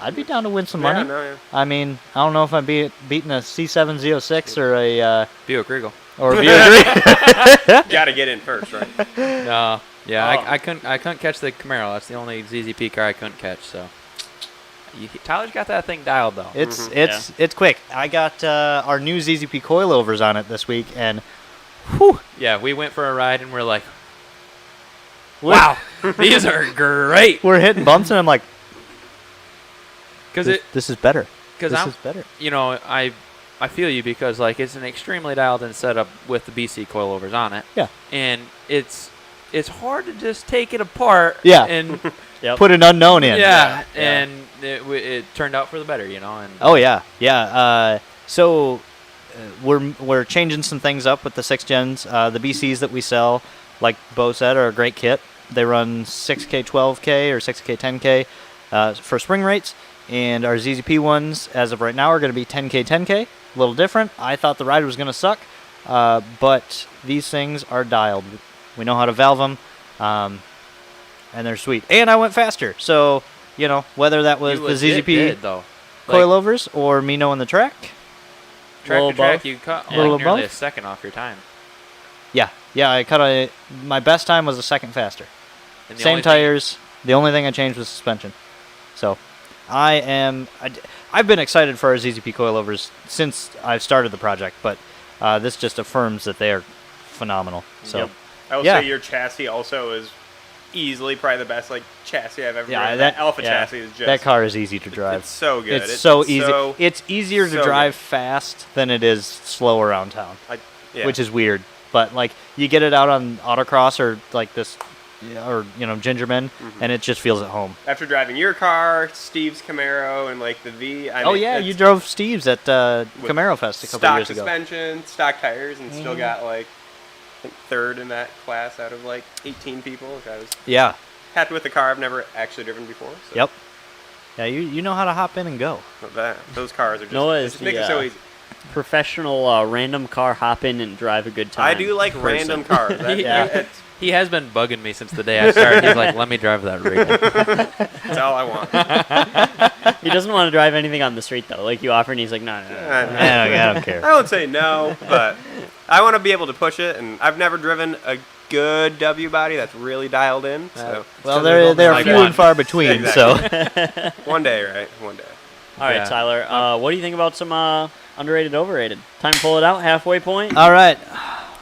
I'd be down to win some money. Yeah, no, yeah. I mean, I don't know if I'm beating a C706 or a Buick Regal. or a Buick. Got to get in first, right? No. Yeah, Oh. I couldn't catch the Camaro. That's the only ZZP car I couldn't catch. So Tyler's got that thing dialed though. It's quick. I got our new ZZP coilovers on it this week, and whew, Yeah, we went for a ride and we're like, wow, these are great. we're hitting bumps, and I'm like, Because this is better. because This I'm is better. I feel you because like it's an extremely dialed in setup with the BC coilovers on it. Yeah. And it's hard to just take it apart. Yeah. And Yep. Put an unknown in. yeah, Yeah. and it turned out for the better, And Oh yeah, yeah. So we're changing some things up with the 6 gens. The BCs that we sell, like Bo said, are a great kit. They run 6K 12K or 6K 10K for spring rates, and our ZZP ones, as of right now, are going to be 10K 10K. A little different. I thought the ride was going to suck, but these things are dialed. We know how to valve them, and they're sweet. And I went faster, so whether that was you the legit ZZP did, though. Like, coilovers or me knowing the track. track Little to track, above. you cut Little like nearly above. a second off your time. Yeah, I cut my best time was a second faster. And the Same only thing- tires. The only thing I changed was suspension. So, I've been excited for our ZZP coilovers since I've started the project, but this just affirms that they are phenomenal. So, Yep. I will Yeah. say your chassis also is easily probably the best chassis I've ever Yeah, driven. that- That Alpha yeah. chassis is just that car is easy to drive. It's so good. It's so easy. so- It's easier to so drive good. fast than it is slow around town, yeah. which is weird. But like you get it out on autocross or like this, or Gingerman, and it just feels at home. After driving your car, Steve's Camaro, and like the V. I Oh mean, yeah, it's you drove Steve's at with Camaro Fest a couple stock years ago. suspension, stock tires, and still got like think third in that class out of like 18 people. Which I was Yeah. happy with the car. I've never actually driven before. So Yep. Yeah, you know how to hop in and go. those cars are just, Noah they is just make the, it so easy. Professional random car hop in and drive a good time. I do like person. random cars. It's He has been bugging me since the day I started. He's like, let me drive that rig. that's all I want. He doesn't want to drive anything on the street though. Like you offer, and he's like, no. I don't care. I don't say no, but I want to be able to push it, and I've never driven a good W body that's really dialed in. So Well, they're like few one. and far between. Exactly. So one day, right? One day. All right, Yeah. Tyler. What do you think about some underrated, overrated? Time to pull it out. Halfway point. all right,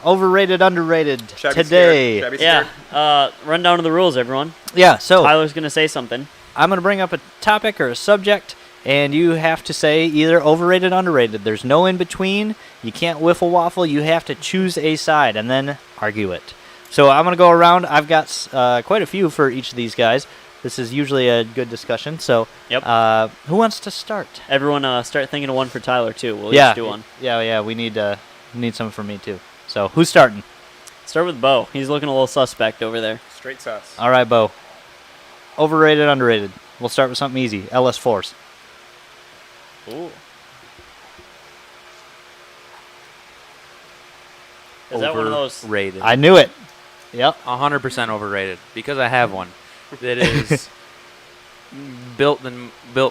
overrated, underrated Should I be today. scared? Should I be scared? Yeah. Run down to the rules, everyone. Yeah. So Tyler's gonna say something. I'm going to bring up a topic or a subject, and you have to say either overrated, underrated. There's no in between. You can't whiffle waffle. You have to choose a side and then argue it. So I'm going to go around. I've got quite a few for each of these guys. This is usually a good discussion. So Yep. who wants to start? Everyone, start thinking of one for Tyler too. We'll yeah. each do one. Yeah. We need some for me too. So who's starting? Start with Bo. He's looking a little suspect over there. Straight sus. All right, Bo. Overrated, underrated. We'll start with something easy. LS4s. Ooh. Is that one of those? Overrated. I knew it. Yep. 100% overrated because I have one that is built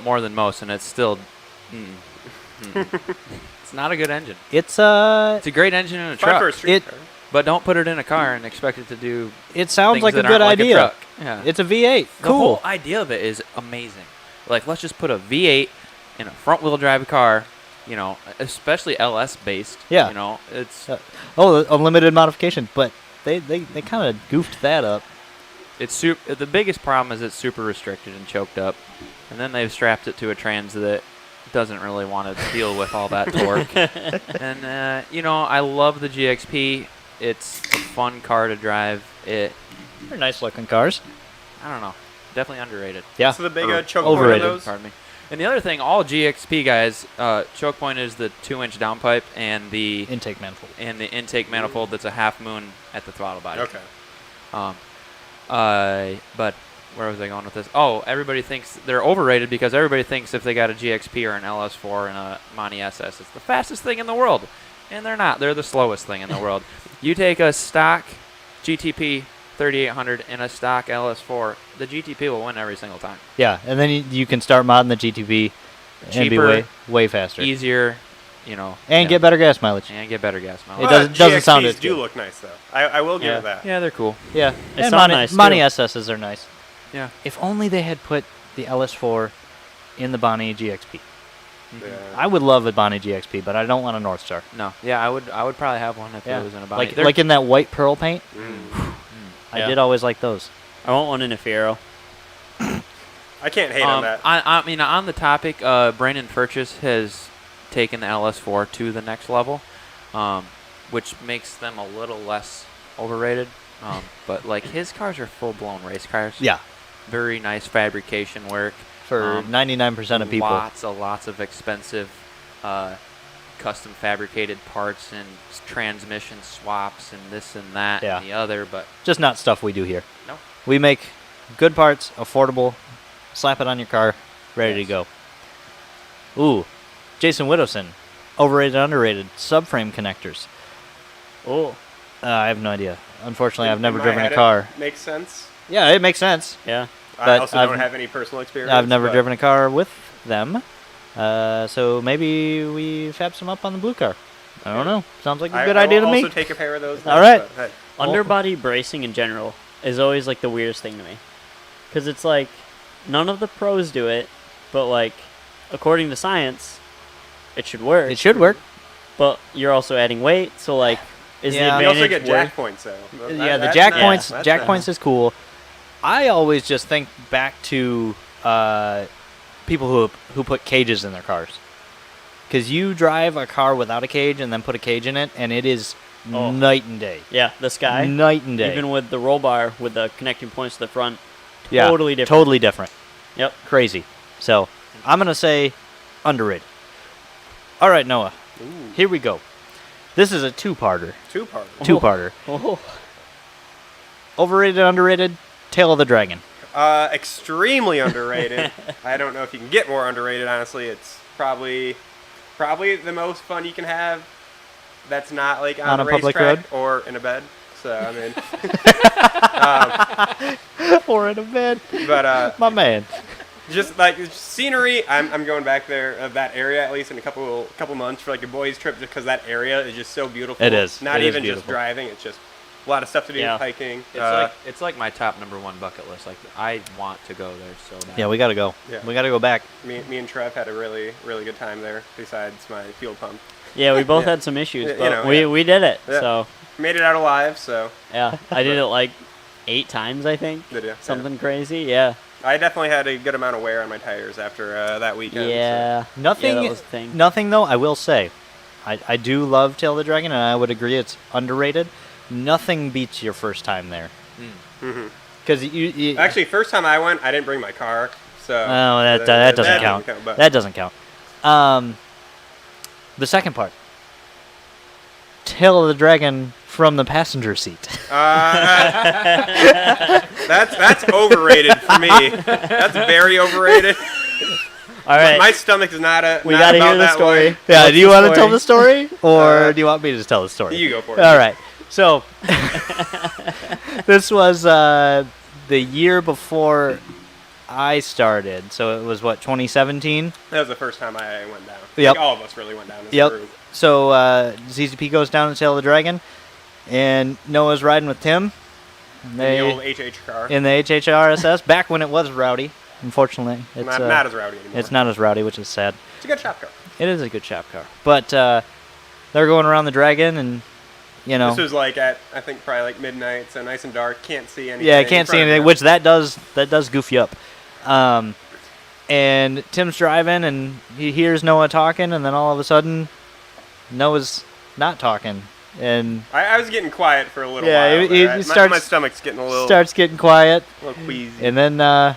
more than most, and it's still. It's not a good engine. It's It's a great engine in a Fine for a truck, street It- car. but don't put it in a car and expect it to do. It sounds things like a that good aren't like idea. truck. Yeah. It's a V8. The Cool. whole idea of it is amazing. Like, let's just put a V8 in a front-wheel drive car. You know, especially LS based. Yeah. You know, it's Oh, unlimited modification, but they kind of goofed that up. the biggest problem is it's super restricted and choked up, and then they've strapped it to a trans that doesn't really want to deal with all that torque. And you know, I love the GXP. It's a fun car to drive. They're nice looking cars. I don't know, definitely underrated. Yeah. So the big Or choke point of overrated. those. Pardon me. And the other thing, all GXP guys, choke point is the 2-inch downpipe and the Intake manifold. intake manifold that's a half moon at the throttle body. Okay. But where was I going with this? Oh, everybody thinks they're overrated because everybody thinks if they got a GXP or an LS4 and a Monty SS, it's the fastest thing in the world. And they're not. They're the slowest thing in the world. You take a stock GTP 3800 and a stock LS4, the GTP will win every single time. Yeah, and then you can start modding the GTP and be Cheaper, way faster. Easier, you know. And get better gas mileage. And get better gas It mileage. doesn't sound as GXPs do good. look nice though. I will give Yeah. it that. Yeah, they're cool. Yeah. They And sound nice, Monty too. SSs are nice. Yeah. If only they had put the LS4 in the Bonnie GXP. Yeah. I would love a Bonnie GXP, but I don't want a North Star. No. Yeah, I would probably have one if Yeah. it was in a body. Like in that white pearl paint. I Yeah. did always like those. I want one in a Fiero. I can't hate on that. I mean, on the topic, Brandon Purchase has taken the LS4 to the next level, which makes them a little less overrated. But like his cars are full-blown race cars. Yeah. Very nice fabrication work. For 99% of people. Lots of expensive custom fabricated parts and transmission swaps and this and that Yeah. and the other, but Just not stuff we do here. no. We make good parts, affordable, slap it on your car, ready to go. Ooh, Jason Widowson, overrated, underrated, subframe connectors. Oh, I have no idea. Unfortunately, I've In never my driven head, a car. It makes sense. Yeah, it makes sense. yeah. I But also I've- don't have any personal experience. I've never but driven a car with them. So maybe we fab some up on the blue car. I don't know. Sounds like a good idea to I will me. also take a pair of those. All right. But, hey, Underbody bracing in general is always like the weirdest thing to me, because it's like none of the pros do it, but like according to science, it should work. It should work. But you're also adding weight, so like, is Yeah. the you advantage also get worth? jack points though. Yeah, the jack points. that's Jack nice. points is cool. I always just think back to people who put cages in their cars. Because you drive a car without a cage and then put a cage in it, and it is Oh. night and day. Yeah, the Sky. Night and day. Even with the roll bar with the connecting points to the front, Yeah, totally different. Totally different. Yep. Crazy. So I'm gonna say underrated. All right, Noah. Ooh. Here we go. This is a two-parter. Two-part. Two-parter. Oh. Overrated, underrated, Tail of the Dragon. Extremely underrated. I don't know if you can get more underrated, honestly. It's probably the most fun you can have that's not like on a a public racetrack road? or in a bed. So, I mean, Or in a bed. but My man. just like scenery, I'm going back there, that area at least in a couple months for like a boys trip, just because that area is just so beautiful. It is. Not It is even just beautiful. driving; it's just a lot of stuff to do, Yeah. hiking. It's like my top #1 bucket list. Like I want to go there so bad. Yeah, we got to go. Yeah. We got to go back. Me and Trev had a really good time there. Besides my fuel pump, Yeah, we both Yeah. had some issues, You but know, we yeah. we did it. Yeah. So made it out alive. So yeah, I did it like 8 times, I think. did you? Something crazy. Yeah. I definitely had a good amount of wear on my tires after that weekend. Yeah. Nothing. Yeah, that was the thing. Nothing though. I will say, I do love Tail of the Dragon, and I would agree it's underrated. Nothing beats your first time there. Mhm. Because you Actually, first time I went, I didn't bring my car. So Oh, that doesn't count. but That doesn't count. The second part. Tail of the Dragon from the passenger seat. that's overrated for me. That's very overrated. All right. My stomach is not a. We not gotta about hear the that story. way. Yeah, What's do you the want to tell story? the story, or do you want me to just tell the story? You go for it. All right. So, this was the year before I started. So it was what, 2017? That was the first time I went down. Yep. Like, all of us really went down as a Yep. group. So ZZP goes down to Tail of the Dragon, and Noah's riding with Tim. In the old HH car. in the HHRSS back when it was rowdy. Unfortunately, it's not as rowdy anymore. it's not as rowdy, which is sad. It's a good shop car. It is a good shop car, but they're going around the Dragon, and you know, This was like at I think probably like midnight, so nice and dark. Can't see anything. yeah, I can't see Front of anything, it. which that does goof you up. And Tim's driving, and he hears Noah talking, and then all of a sudden, Noah's not talking, and I was getting quiet for a little Yeah, while. it there. starts- my stomach's getting a little starts getting quiet, queasy. and then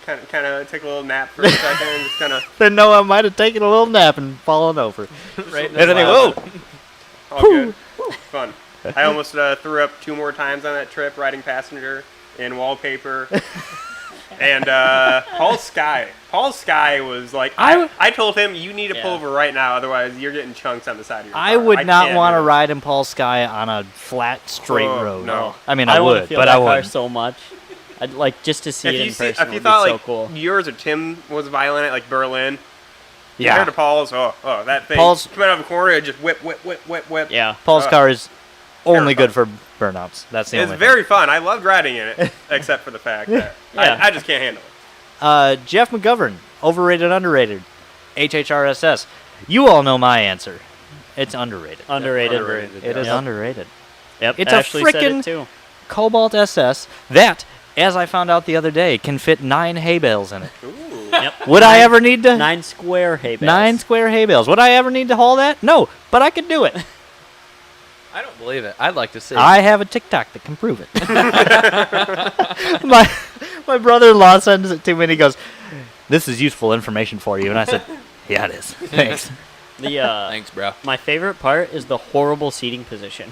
Kind of took a little nap for a second, and just kind of then Noah might have taken a little nap and fallen over. Right in And then he, his lap. whoa! all good. Fun. I almost threw up 2 more times on that trip, riding passenger in wallpaper. And Paul Sky was like, I told him, you need to pull Yeah. over right now, otherwise you're getting chunks on the side of your I car. would not can't want to do it." ride in Paul Sky on a flat, straight Oh, road. no. I mean, I wanna would, feel but that I car wouldn't. so much. I'd like just to see it in person. If you would thought be like so cool. yours or Tim was violent at like Berlin, Yeah, compared to Paul's, that thing Paul's- coming out of the corner, it just whip. Yeah. Paul's car is only terrifying. good for burnouts. That's the It's only very fun. I loved riding in it, except for the fact that Yeah. I just can't handle it. thing. Jeff McGovern, overrated, underrated, HHRSS. You all know my answer. It's underrated. Underrated. Underrated. It is Yep. underrated. Yep. It's a Ashley said frickin' it too. Cobalt SS that, as I found out the other day, can fit 9 hay bales in it. Ooh. Yep. Would I ever need to? 9 square hay bales. 9 square hay bales. Would I ever need to haul that? No, but I could do it. I don't believe it. I'd like to see. I have a TikTok that can prove it. my brother-in-law sends it to me and he goes, "This is useful information for you." And I said, "Yeah, it is. Thanks." The Thanks, bro. my favorite part is the horrible seating position.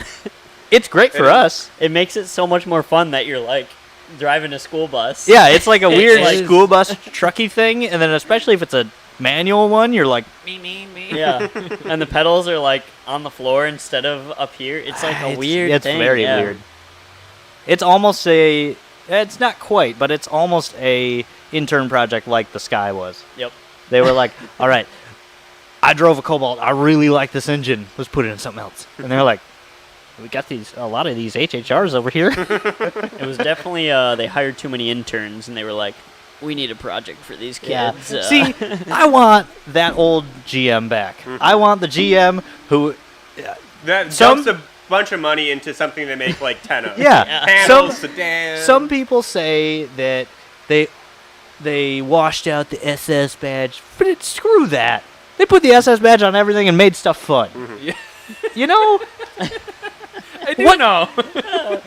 It's great for It is. us. It makes it so much more fun that you're like driving a school bus. Yeah, it's like a weird like- school bus trucky thing, and then especially if it's a manual one, you're like, Me. Yeah. And the pedals are like on the floor instead of up here. It's like a weird It's thing. very yeah. weird. It's almost a. It's not quite, but it's almost a intern project like the Sky was. Yep. They were like, "All right, I drove a Cobalt. I really like this engine. Let's put it in something else." And they're like, "We got a lot of these HHRs over here." It was definitely they hired too many interns and they were like, we need a project for these Yeah. kids. See, I want that old GM back. I want the GM who, That Some- dumps a bunch of money into something they make like 10 of. yeah. Panels, Some sedans. some people say that they washed out the SS badge, but screw that. They put the SS badge on everything and made stuff fun. Yeah. You know, I do What? know.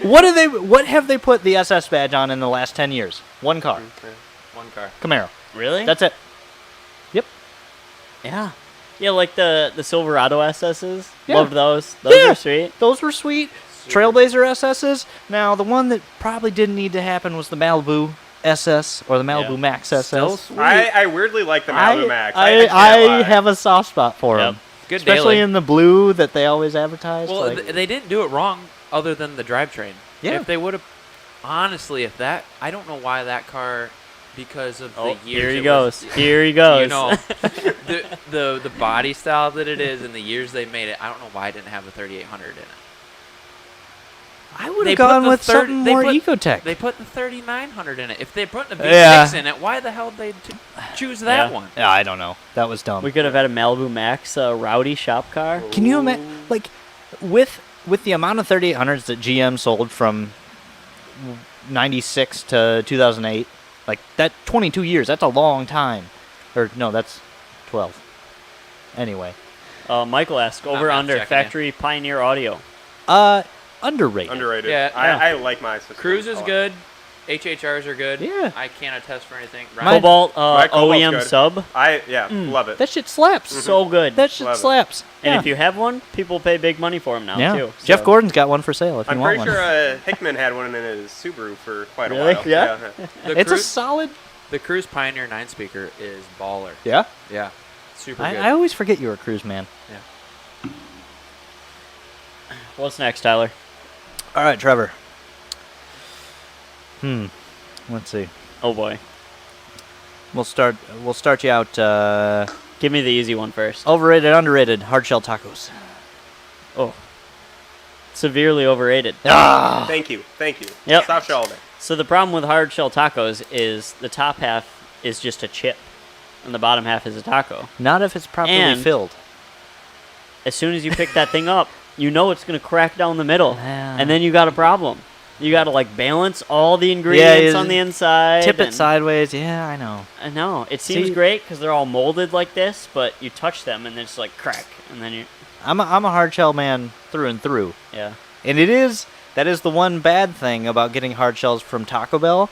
what have they put the SS badge on in the last 10 years? One car, One car. Camaro. Really? That's it. yeah. Yeah, like the Silverado SSs. Yeah. Loved those. Those Yeah. are sweet. Those were sweet. Trailblazer SSs. Now, the one that probably didn't need to happen was the Malibu SS or the Malibu Yeah. Max SS. Still sweet. I weirdly like the Malibu Max. I can't lie. have a soft spot for Yep. them. Good Especially daily. in the blue that they always advertise. Well, like, they didn't do it wrong other than the drivetrain. Yeah. If they would have, honestly, if that, I don't know why that car, because of Oh, the years. here he it goes. was- Here he goes. You know, the body style that it is and the years they made it, I don't know why it didn't have the 3800 in it. I would They have put gone the with third- something they more put- Ecotec. They put the 3900 in it. If they put the V6 Yeah. in it, why the hell did they choose that Yeah. one? Yeah, I don't know. That was dumb. We could have had a Malibu Max rowdy shop car. Can you imagine, like, with the amount of 3800s that GM sold from 96 to 2008, like, that 22 years, that's a long time. Or, no, that's 12. Anyway. Michael asked, over not under checking factory Pioneer Audio. Underrated. Underrated. Yeah. I like my system. Cruze a is lot. good. HHRs are good. Yeah. I can't attest for anything. Mine- Cobalt my Cobalt's OEM good. sub. Love it. That shit slaps. So good. That shit Love it. slaps. and yeah. if you have one, people pay big money for them now, yeah. too. Jeff so. Gordon's got one for sale if you I'm want pretty one. sure Hickman had one in his Subaru for quite a Really? while. Yeah? The It's a Cruze, solid. the Cruze Pioneer 9-speaker is baller. Yeah? Yeah. Super good. I always forget you're a Cruze man. What's next, Tyler? All right, Trevor. Let's see. Oh, boy. We'll start you out. Give me the easy one first. Overrated, underrated, hard shell tacos. Oh. Severely overrated. Ah. Thank you. Yep. Stop shelving. So the problem with hard shell tacos is the top half is just a chip, and the bottom half is a taco. Not if it's properly And- filled. As soon as you pick that thing up, you know it's going to crack down the middle, Yeah. and then you got a problem. You got to like balance all the ingredients you on the inside. Tip it and- sideways. Yeah, I know. I know. It seems See- great because they're all molded like this, but you touch them and it's like crack, and then you, I'm a hard shell man through and through. yeah. And that is the one bad thing about getting hard shells from Taco Bell,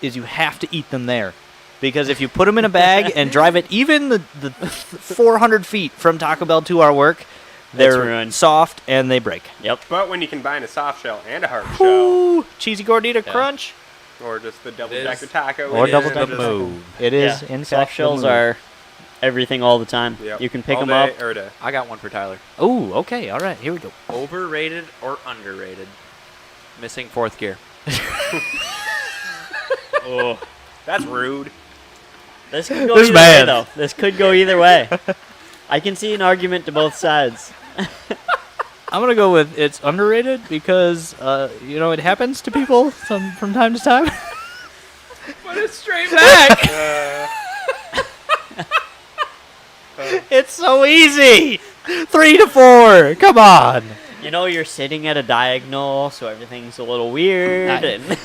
is you have to eat them there. Because if you put them in a bag and drive it even the 400 feet from Taco Bell to our work, they're ruined. soft and they break. Yep. But when you combine a soft shell and a hard shell, Ooh, cheesy gordita crunch. or just the double It decker is- taco, Or It double is duck the move. It is, Yeah. in fact, Soft shells are everything all the time. Yep. You can pick All them up. day or day. I got one for Tyler. Ooh, okay, all right, here we go. Overrated or underrated? Missing fourth gear. Oh. That's rude. This could go This either man. way, though. This could go either way. I can see an argument to both sides. I'm gonna go with it's underrated because it happens to people from time to time. Put it straight back. It's so easy. 3 to 4. Come on. You know, you're sitting at a diagonal, so everything's a little weird. And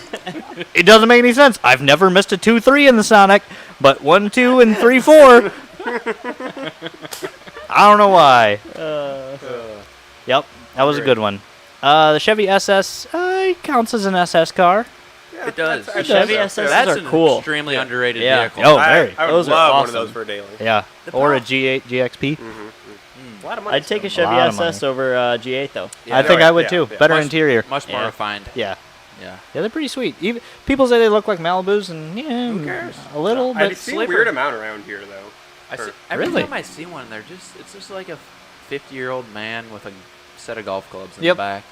It doesn't make any sense. I've never missed a 2-3 in the Sonic, but 1-2 and 3-4. I don't know why. Yep, that was a good one. The Chevy SS counts as an SS car. Yeah, It does. that's- Chevy that's- SSs That's are an cool. extremely underrated Yeah. vehicle. Oh, I, very. I would Those are love one of awesome. those for a daily. Yeah, or a G8 GXP. A lot of money. I'd take a still. Chevy lot of SS over G8, though. Yeah, I think right. I would Yeah, too. yeah. Better Much- interior. Much more Yeah. refined. Yeah. Yeah. Yeah, they're pretty sweet. Even people say they look like Malibus, and yeah, Who cares? a little, I but see a Slipper. weird amount around here, though. Every Really? time I see one, it's just like a 50-year-old man with a set of golf clubs in Yep. the back.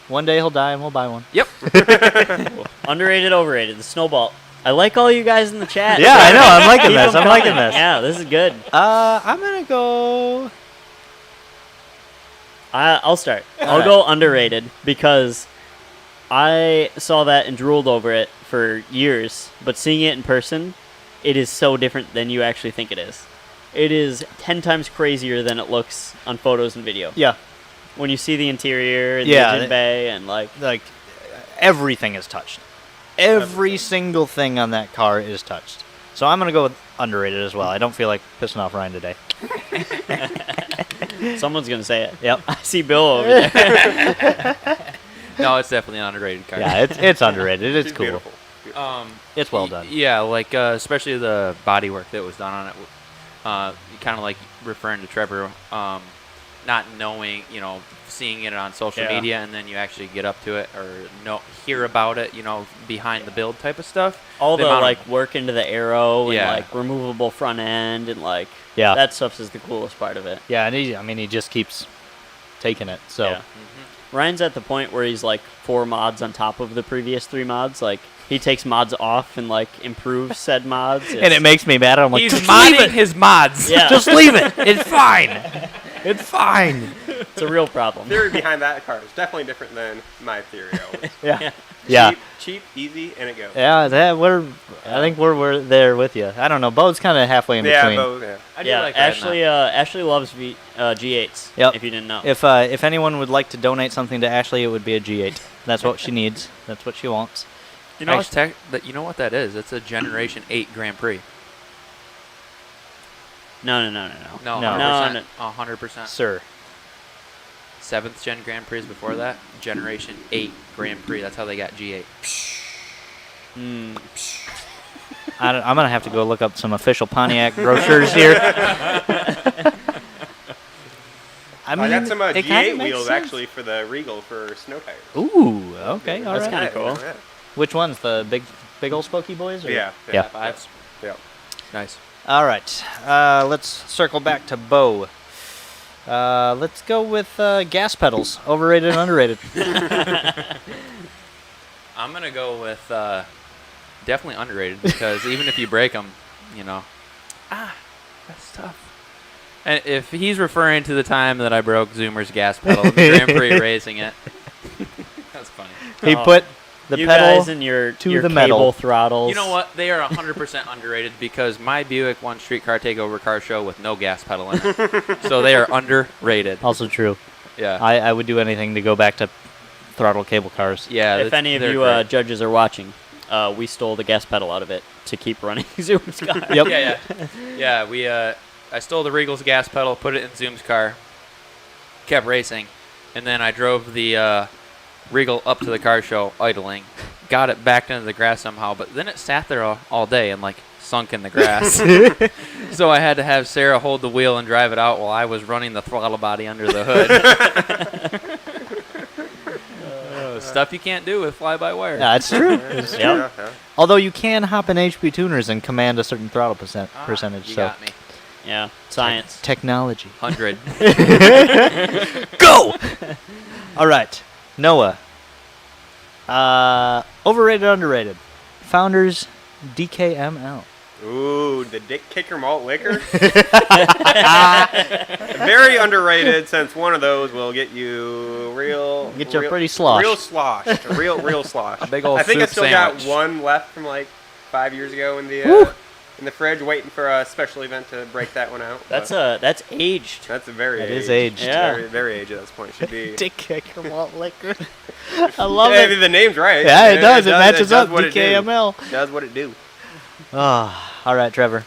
one day he'll die and we'll buy one. Yep. Underrated, overrated. The Snowball. I like all you guys in the chat. Yeah, I know. I'm liking Keep this. 'em I'm liking coming. this. Yeah, this is good. I'm gonna go. I'll start. I'll Alright. go underrated because I saw that and drooled over it for years, but seeing it in person, it is so different than you actually think it is. It is 10 times crazier than it looks on photos and video. Yeah, When you see the interior and Yeah, the engine bay and like, everything is touched. Every single thing on that car is touched. So I'm gonna go with underrated as well. I don't feel like pissing off Ryan today. someone's going to say it. Yep. I see Bill over there. No, it's definitely an underrated car. Yeah, it's underrated. It's She's cool. beautiful. It's well done. Yeah, like especially the bodywork that was done on it. kind of like referring to Trevor, not knowing, seeing it on social media, and then you actually get up to it or hear about it, behind the build type of stuff. All the amount like work into the arrow Yeah. and like removable front end and like Yeah. that stuff is the coolest part of it. Yeah, and he just keeps taking it. So Yeah. Ryan's at the point where he's like 4 mods on top of the previous 3 mods. Like he takes mods off and like improves said mods. and it makes me mad. I'm like, He's just leave modding it. his mods. Yeah. Just leave it. It's fine. It's fine. It's a real problem. Theory behind that car is definitely different than my theory. Always. Yeah. Yeah. Cheap, easy, and it goes. Yeah, I think we're there with you. I don't know. Bo's kind of halfway in between. Both, yeah. I do Yeah, like riding that. Ashley loves G8s. Yep. If you didn't know. If anyone would like to donate something to Ashley, it would be a G8. That's what she needs. That's what she wants. You know, you know what that is? It's a Generation 8 Grand Prix. No. No, No. 100%. 100%. Sir. 7th Gen Grand Prix before that, Generation 8 Grand Prix. That's how they got G8. I'm going to have to go look up some official Pontiac brochures here. I mean, I got some it kinda G8 makes wheels sense. actually for the Regal for snow tires. Ooh, okay, all That's right. kinda cool. Yeah. Which ones? The big old Spokey boys? Or? Yeah. Yeah. 5s. Yeah. Nice. All right. Let's circle back to Bo. Let's go with gas pedals. Overrated and underrated. I'm going to go with definitely underrated because even if you break them, that's tough. And if he's referring to the time that I broke Zoomer's gas pedal in the Grand Prix racing it, that's funny. He Oh, put the you pedal guys and your to your the cable metal. throttles. You know what? They are 100% underrated because my Buick won Street Car Takeover car show with no gas pedal in it. So they are underrated. Also true. Yeah. I would do anything to go back to throttle cable cars. Yeah. If any of they're you great. judges are watching, we stole the gas pedal out of it to keep running Zoom's car. Yep. Yeah. I stole the Regal's gas pedal, put it in Zoom's car, kept racing, and then I drove the Regal up to the car show idling, got it back into the grass somehow, but then it sat there all day and like sunk in the grass. So I had to have Sarah hold the wheel and drive it out while I was running the throttle body under the hood. Stuff you can't do with fly-by-wire. Yeah, it's true. It's true. Yeah. Although you can hop in HP tuners and command a certain throttle percentage. You So got me. Yeah, science. technology. 100. Go! All right. Noah. Overrated, underrated. Founders DKML. Ooh, the Dick Kicker malt liquor. Very underrated, since one of those will get you pretty sloshed. Real sloshed. Real sloshed. A big old I think I soup still sandwich. got one left from like 5 years ago in the fridge, waiting for a special event to break that one out. That's but that's aged. that's a very That aged. is aged. Yeah. Very aged at this point. Should be. Dick Kicker malt liquor. I love Yeah, it. the name's right. Yeah, it does. It matches does up. what it do. DKML. Does what it do. Oh, all right, Trevor.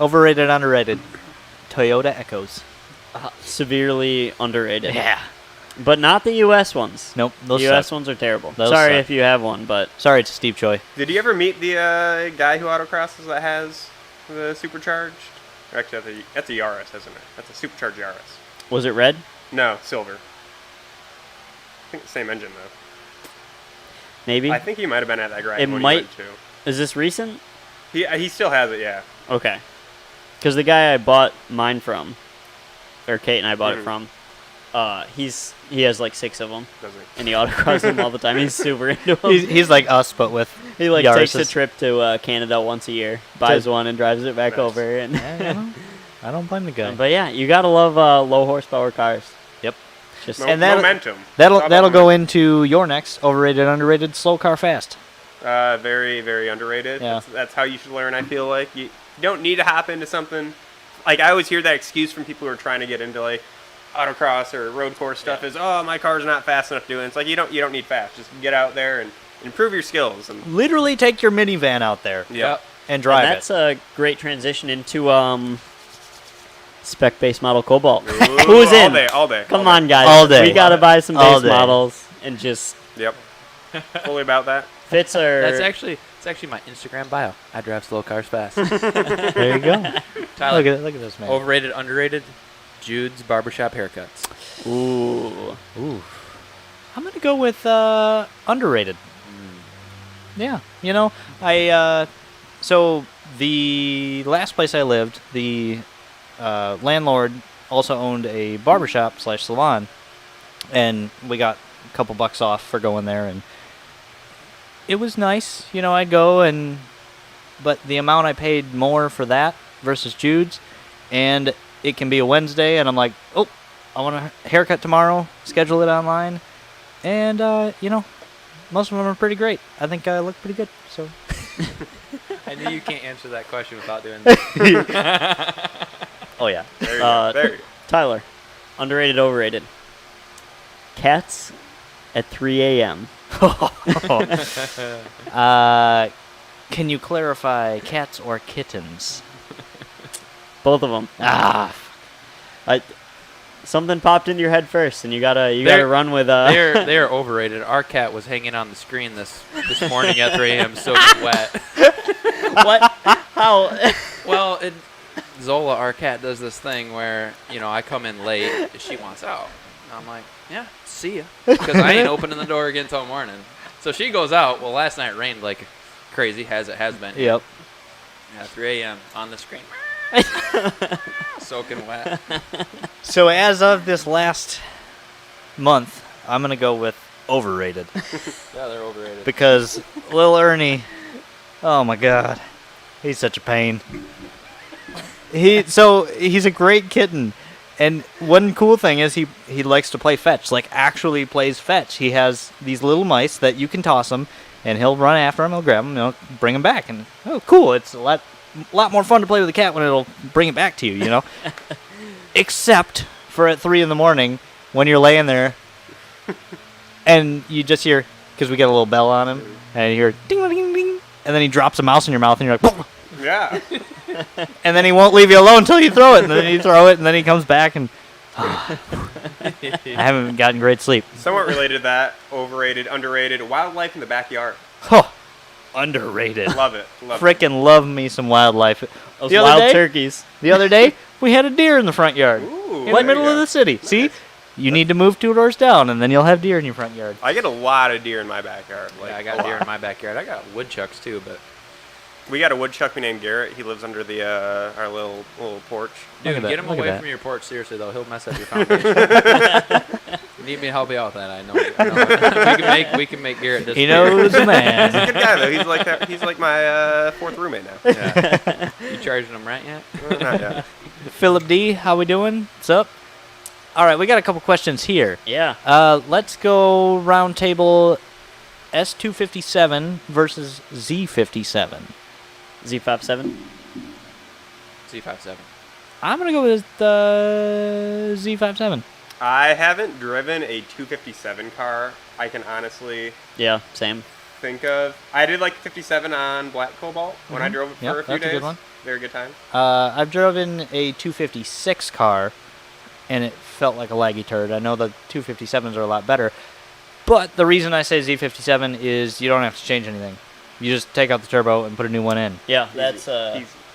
Overrated, underrated. Toyota Echoes. Severely underrated. Yeah. But not the U.S. ones. Nope. Those The U.S. suck. ones are terrible. Those Sorry suck. if you have one, but Sorry to Steve Choi. Did you ever meet the guy who autocrosses that has the supercharged? Or actually, that's a Yaris, isn't it? That's a supercharged Yaris. was it red? No, silver. I think the same engine though. Maybe. I think he might have been at that garage It when might- he went Is this recent? to. He still has it, yeah. Okay. Because the guy I bought mine from, or Kate and I bought it Mhm. from, he has like 6 of them, Doesn't he? and he autocross them all the time. He's super into them. He's like us, but with He like takes a Yaris's. trip to Canada once a year, buys To- one, and drives it back Nice. over. And I don't blame the guy. but yeah, you gotta love low horsepower cars. Yep. Just Mo- And that- momentum. That'll It's all about go momentum. into your next overrated, underrated, slow car fast. Very, very underrated. Yeah. That's how you should learn, I feel like. You don't need to hop into something. Like, I always hear that excuse from people who are trying to get into, like, autocross or road course stuff is, oh, my car's not fast enough to do it. It's like, you don't need fast. Just get out there and improve your skills. And Literally take your minivan out there yeah. and drive and that's it. a great transition into spec base model Cobalt. Ooh, Who's in? All day. Come all on, day. guys. All day. We gotta buy some All base day. models and just Yep. Fully about that. fits are. That's actually It's actually my Instagram bio. I drive slow cars fast. There you go. Tyler, Look at this man. overrated, underrated? Jude's barbershop haircuts. Ooh. Ooh. I'm gonna go with underrated. Yeah, so the last place I lived, the landlord also owned a barbershop / salon, and we got a couple bucks off for going there, and it was nice. I'd go, but the amount I paid more for that versus Jude's, and it can be a Wednesday, and I'm like, oh, I want a haircut tomorrow, schedule it online, and, most of them are pretty great. I think I look pretty good, so. I knew you can't answer that question without doing that. Oh, yeah. There you go. There you go. Tyler, underrated, overrated. Cats at 3 a.m. Can you clarify cats or kittens? Both of them. Something popped into your head first, and you gotta run with. They're overrated. Our cat was hanging on the screen this morning at 3 a.m. soaking wet. What? How? Well, Zola, our cat, does this thing where I come in late. She wants out. And I'm like, yeah, see ya, because I ain't opening the door again till morning. So she goes out. Well, last night it rained like crazy, as it has been. Yep. Yeah, 3 a.m. on the screen. Soaking wet. So as of this last month, I'm going to go with overrated. Yeah, they're overrated. Because little Ernie, oh my God, he's such a pain. He's a great kitten. And one cool thing is he likes to play fetch, like actually plays fetch. He has these little mice that you can toss him, and he'll run after him, he'll grab him, bring him back. And, oh, cool, it's a lot more fun to play with a cat when it'll bring it back to you, Except for at 3 a.m. when you're laying there and you just hear, because we get a little bell on him, and you hear ding, ding, ding, and then he drops a mouse in your mouth and you're like, Yeah. and then he won't leave you alone until you throw it, and then you throw it, and then he comes back, and I haven't gotten great sleep. Somewhat related to that, overrated, underrated, wildlife in the backyard. Oh, underrated. Love it. Love it. Frickin' love me some wildlife. Those The other wild day- turkeys. The other day, we had a deer in the front yard. Ooh, In there the middle you of go. the city. See? You need to move 2 doors down, and then you'll have deer in your front yard. I get a lot of deer in my backyard. Yeah, I got deer in my backyard. I got woodchucks too, but We got a woodchuck named Garrett. He lives under the our little porch. dude, at that, get him look at away that. from your porch. Seriously though, he'll mess up your foundation. You need me to help you out with that? I know. We can make Garrett disappear. He knows the He's a man. good guy though. He's like that. He's like my fourth roommate now. Yeah. You charging him rent yet? Not yet. Philip D, how we doing? What's up? All right, we got a couple questions here. Yeah. Let's go round table S257 versus Z57. Z57. Z57. I'm going to go with Z57. I haven't driven a 257 car. I can honestly Yeah, same. think of. I did like 57 on Black Cobalt when I drove it for Yep, a few that's a days. good one. Very good time. I've driven a 256 car, and it felt like a laggy turd. I know the 257s are a lot better, but the reason I say Z57 is you don't have to change anything. You just take out the turbo and put a new one in. Yeah, Easy.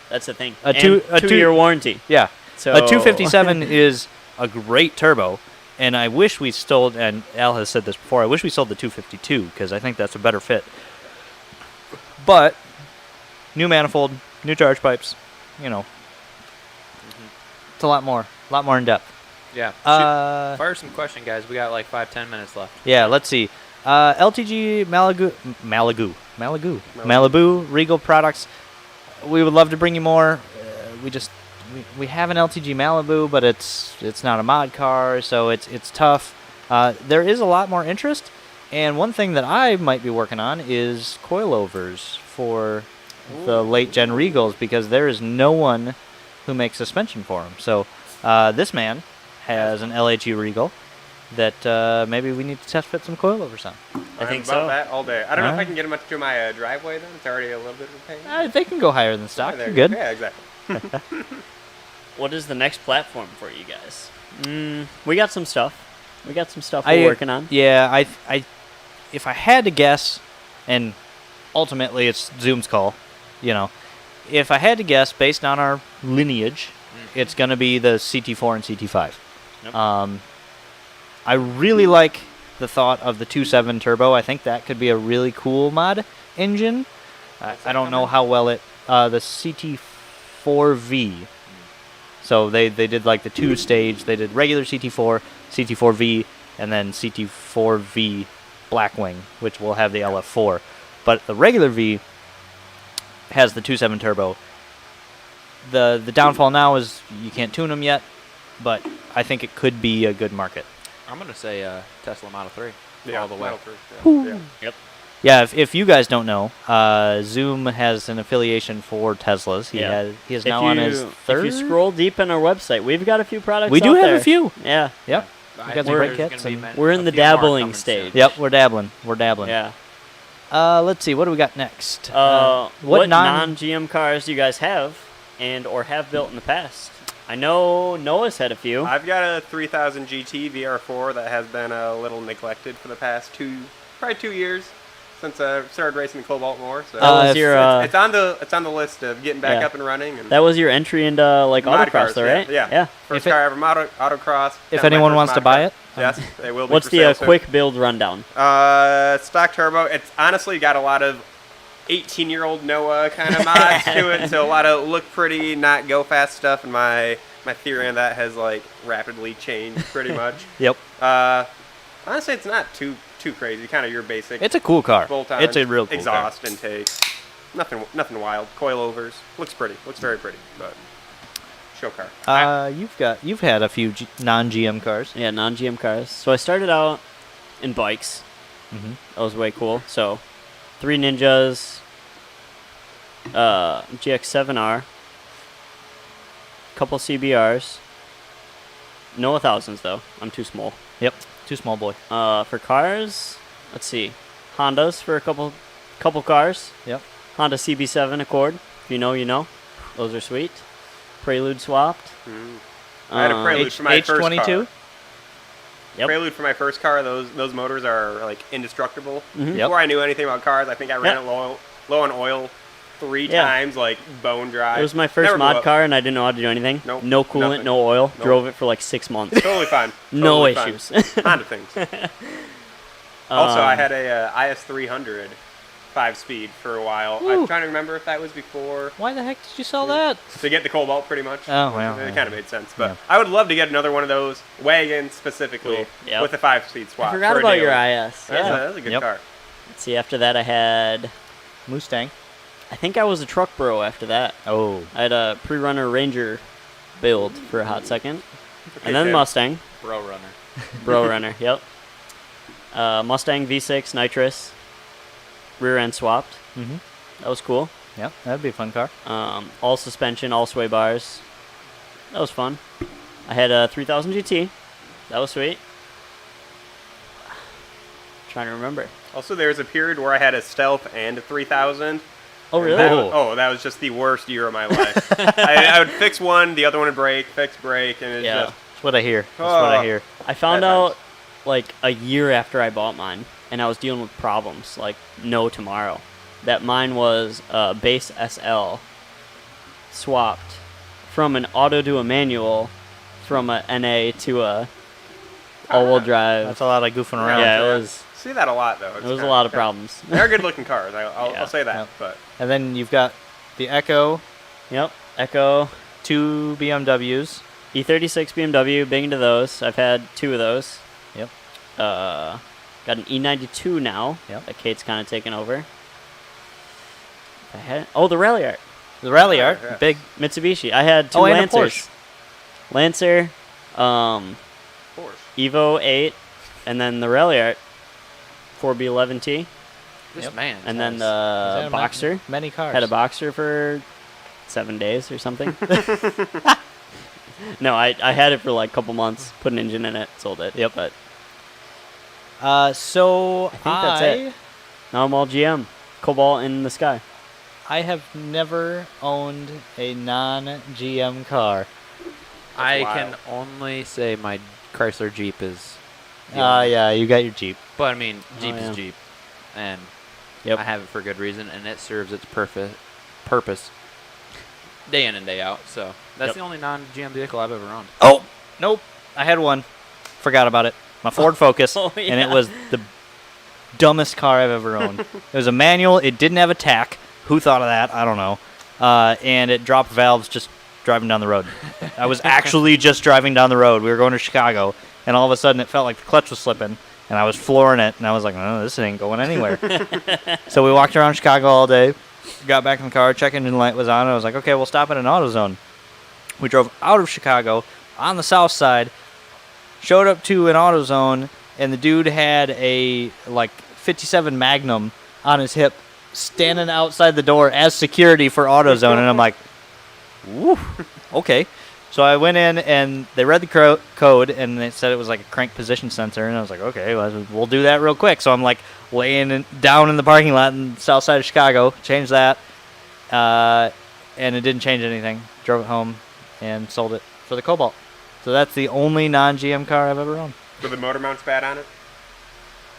that's the thing. A And two- a 2-year warranty. Yeah, So a 257 is a great turbo, and I wish we sold, and Al has said this before, I wish we sold the 252, because I think that's a better fit. But, new manifold, new charge pipes, it's a lot more in depth. Yeah. Fire some question, guys. We got like 5-10 minutes left. Yeah, let's see. LTG Malibu Regal products. We would love to bring you more. We have an LTG Malibu, but it's not a mod car, so it's tough. There is a lot more interest, and one thing that I might be working on is coilovers for the late gen Regals, because there is no one who makes suspension for them. So this man has an LHE Regal that maybe we need to test fit some coilovers on. I think about so. that all day. I don't know if I Alright. can get him up to my driveway then. It's already a little bit of a pain. They can go higher than stock. there You're you go. good. Yeah, exactly. What is the next platform for you guys? We got some stuff. We're working on. Yeah, I if I had to guess, and ultimately it's Zoom's call. You know, if I had to guess based on our lineage, it's going to be the CT4 and CT5. Yep. I really like the thought of the 2.7 turbo. I think that could be a really cool mod engine. I don't know how well it... the CT4V. So they did like the 2-stage. They did regular CT4, CT4V, and then CT4V Blackwing, which will have the LF4. But the regular V has the 2.7 turbo. The downfall now is you can't tune them yet, but I think it could be a good market. I'm going to say Tesla Model 3 Yeah, all the way. Model 3, yeah. Yep. Yeah, if you guys don't know, Zoom has an affiliation for Teslas. He is now on his third. If you scroll deep in our website, we've got a few products. We do out have there. a few. Yeah. Yep. I We got think some there's brake gonna kits. be And, We're in a the few more dabbling coming stage. soon. yep, we're dabbling. We're dabbling. Yeah. Let's see. What do we got next? What non-GM cars do you guys have and or have built in the past? I know Noah's had a few. I've got a 3000 GT VR4 that has been a little neglected for the past probably 2 years since I started racing the Cobalt more. So That was your, it's on the list of getting back yeah. up and running. And That was your entry into like mod autocross, cars, though, right? Yeah. First If it- car I ever autocross. If Kinda my anyone first wants to mod buy car. it, Yes, they will be. What's for the sale soon. quick build rundown? Stock turbo. It's honestly got a lot of 18-year-old Noah kind of mods to it. So a lot of look pretty, not go fast stuff. And my theory on that has like rapidly changed pretty much. Yep. Honestly, it's not too crazy. Kind of your basic. It's a cool car. bolt-on It's a real cool exhaust intake. Nothing wild. Coilovers. Looks pretty. Looks very pretty. But show car. car. You've had a few non-GM cars. Yeah, non-GM cars. So I started out in bikes. Mm-hmm. That was way cool. So 3 Ninjas, GX7R, couple CBRs. No 1000s though. I'm too small. Yep. Too small boy. For cars, let's see. Hondas for a couple cars. Yep. Honda CB7 Accord. If you know, you know. Those are sweet. Prelude swapped. I had a Prelude for my first H22. car. Yep. Prelude for my first car. Those motors are like indestructible. Mhm. Yep. Before I knew anything about cars, I think I ran Yep. it low on oil 3 Yeah. times, like bone dry. It was my first Never blew mod up. car, and I didn't know how to do anything. Nope, No coolant, nothing. no oil. Nope. Drove it for like 6 months. Totally fine. No Totally fine. issues. Honda things. Also, I Um, had a IS300 5-speed for a while. Ooh. I'm trying to remember if that was before Why the heck did you sell that? to get the Cobalt, pretty much. Oh, well, It yeah. kind of made sense. But Yeah. I would love to get another one of those wagons specifically Cool. Yep. with a 5-speed swap. I forgot for a about daily. your IS. That's, Yeah. that's a good Yep. car. Let's see. After that, I had. Mustang. I think I was a truck bro after that. Oh. I had a pre-runner Ranger build for a hot second, Okay, and then Tim. Mustang. Bro runner. Bro runner. Yep. Mustang V6 nitrous. Rear end swapped. Mm-hmm. That was cool. Yep. That'd be a fun car. All suspension, all sway bars. That was fun. I had a 3000 GT. That was sweet. Trying to remember. Also, there was a period where I had a Stealth and a 3000. Oh, really? That was just the worst year of my life. I would fix one, the other one would break, fix, break, and it's Yeah. just... That's what I hear. That's what I Oh. hear. I found Bad out times. like a year after I bought mine, and I was dealing with problems like no tomorrow. That mine was base SL swapped from an auto to a manual, from a NA to a all-wheel drive. That's a lot of goofing around. Yeah, it was. See that a lot, though. It was a lot of problems. They're good-looking cars. I'll Yeah. say that. Yep. But And then you've got the Echo, Yep. Echo, 2 BMWs. E36 BMW, big into those. I've had 2 of those. Yep. Got an E92 now. Yep. That Kate's kind of taken over. The Rally Art. The Rally Art, yeah. big. Mitsubishi. I had 2 Oh, and a Lancers. Porsche. Lancer, Porsche. Evo 8, and then the Rally Art 4B11T, This Yep. man. and then He's the had Boxer. Many cars. Had a Boxer for 7 days or something. No, I had it for like a couple months. Put an engine in it, sold it. Yep. But So I think that's it. Now I'm all GM. Cobalt in the sky. I have never owned a non-GM car. I wild. can only say my Chrysler Jeep is. the only- Yeah, you got your Jeep. But I mean, Jeep yeah. is Jeep, and Yep. I have it for good reason, and it serves its purpose day in and day out. So that's Yep. the only non-GM vehicle I've ever owned. Oh, nope. I had one. Forgot about it. My Ford Focus, Oh, and yeah. it was the dumbest car I've ever owned. It was a manual. It didn't have a tack. Who thought of that? I don't know. And it dropped valves just driving down the road. I was actually just driving down the road. We were going to Chicago, and all of a sudden it felt like the clutch was slipping, and I was flooring it, and I was like, no, this ain't going anywhere. So we walked around Chicago all day, got back in the car, check engine light was on, and I was like, okay, we'll stop at an AutoZone. We drove out of Chicago on the south side, showed up to an AutoZone, and the dude had a like 57 Magnum on his hip, standing outside the door as security for AutoZone, and I'm like, woo, okay. So I went in, and they read the code, and they said it was like a crank position sensor, and I was like, okay, well, we'll do that real quick. So I'm like laying down in the parking lot in the south side of Chicago, changed that, and it didn't change anything. Drove it home and sold it for the Cobalt. So that's the only non-GM car I've ever owned. Were the motor mounts bad on it?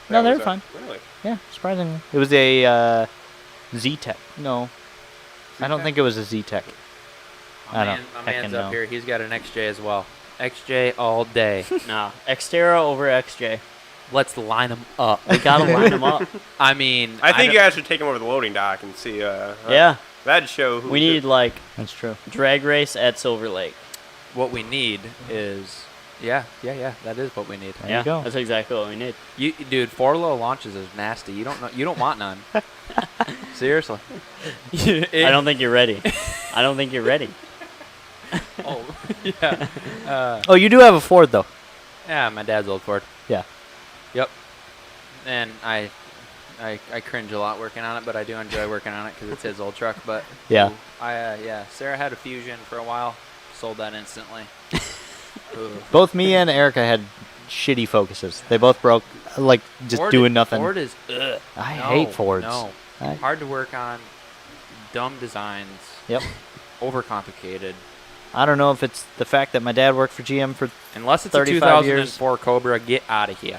No, That they was were fine. Really? Yeah, surprisingly. It was a Z-Tech. No, I don't Z-Tech? think it was a Z-Tech. I don't My heckin' man's up know. here. He's got an XJ as well. XJ all day. Nah, Xterra over XJ. Let's line them up. We gotta line them up. I mean, I think don't- you guys should take him over the loading dock and see. Yeah, That'd show who. we need like That's true. drag race at Silver Lake. what we need is. Yeah. That is what we need. There you go. That's exactly what we need. Dude, 4-low launches is nasty. You don't want none. Seriously. I don't think you're ready. I don't think you're ready. Oh, yeah. Oh, you do have a Ford, though. Yeah, my dad's old Ford. Yeah. Yep. And I cringe a lot working on it, but I do enjoy working on it because it's his old truck. But Yeah. yeah. Sarah had a Fusion for a while. Sold that instantly. Ooh. Both me and Erica had shitty Focuses. They both broke, like, just Ford doing is- nothing. Ford is. I No, hate Fords. No. I- Hard to work on. Dumb designs. Yep. Overcomplicated. I don't know if it's the fact that my dad worked for GM for... Unless it's a 35 years. 2004 Cobra, get out of here.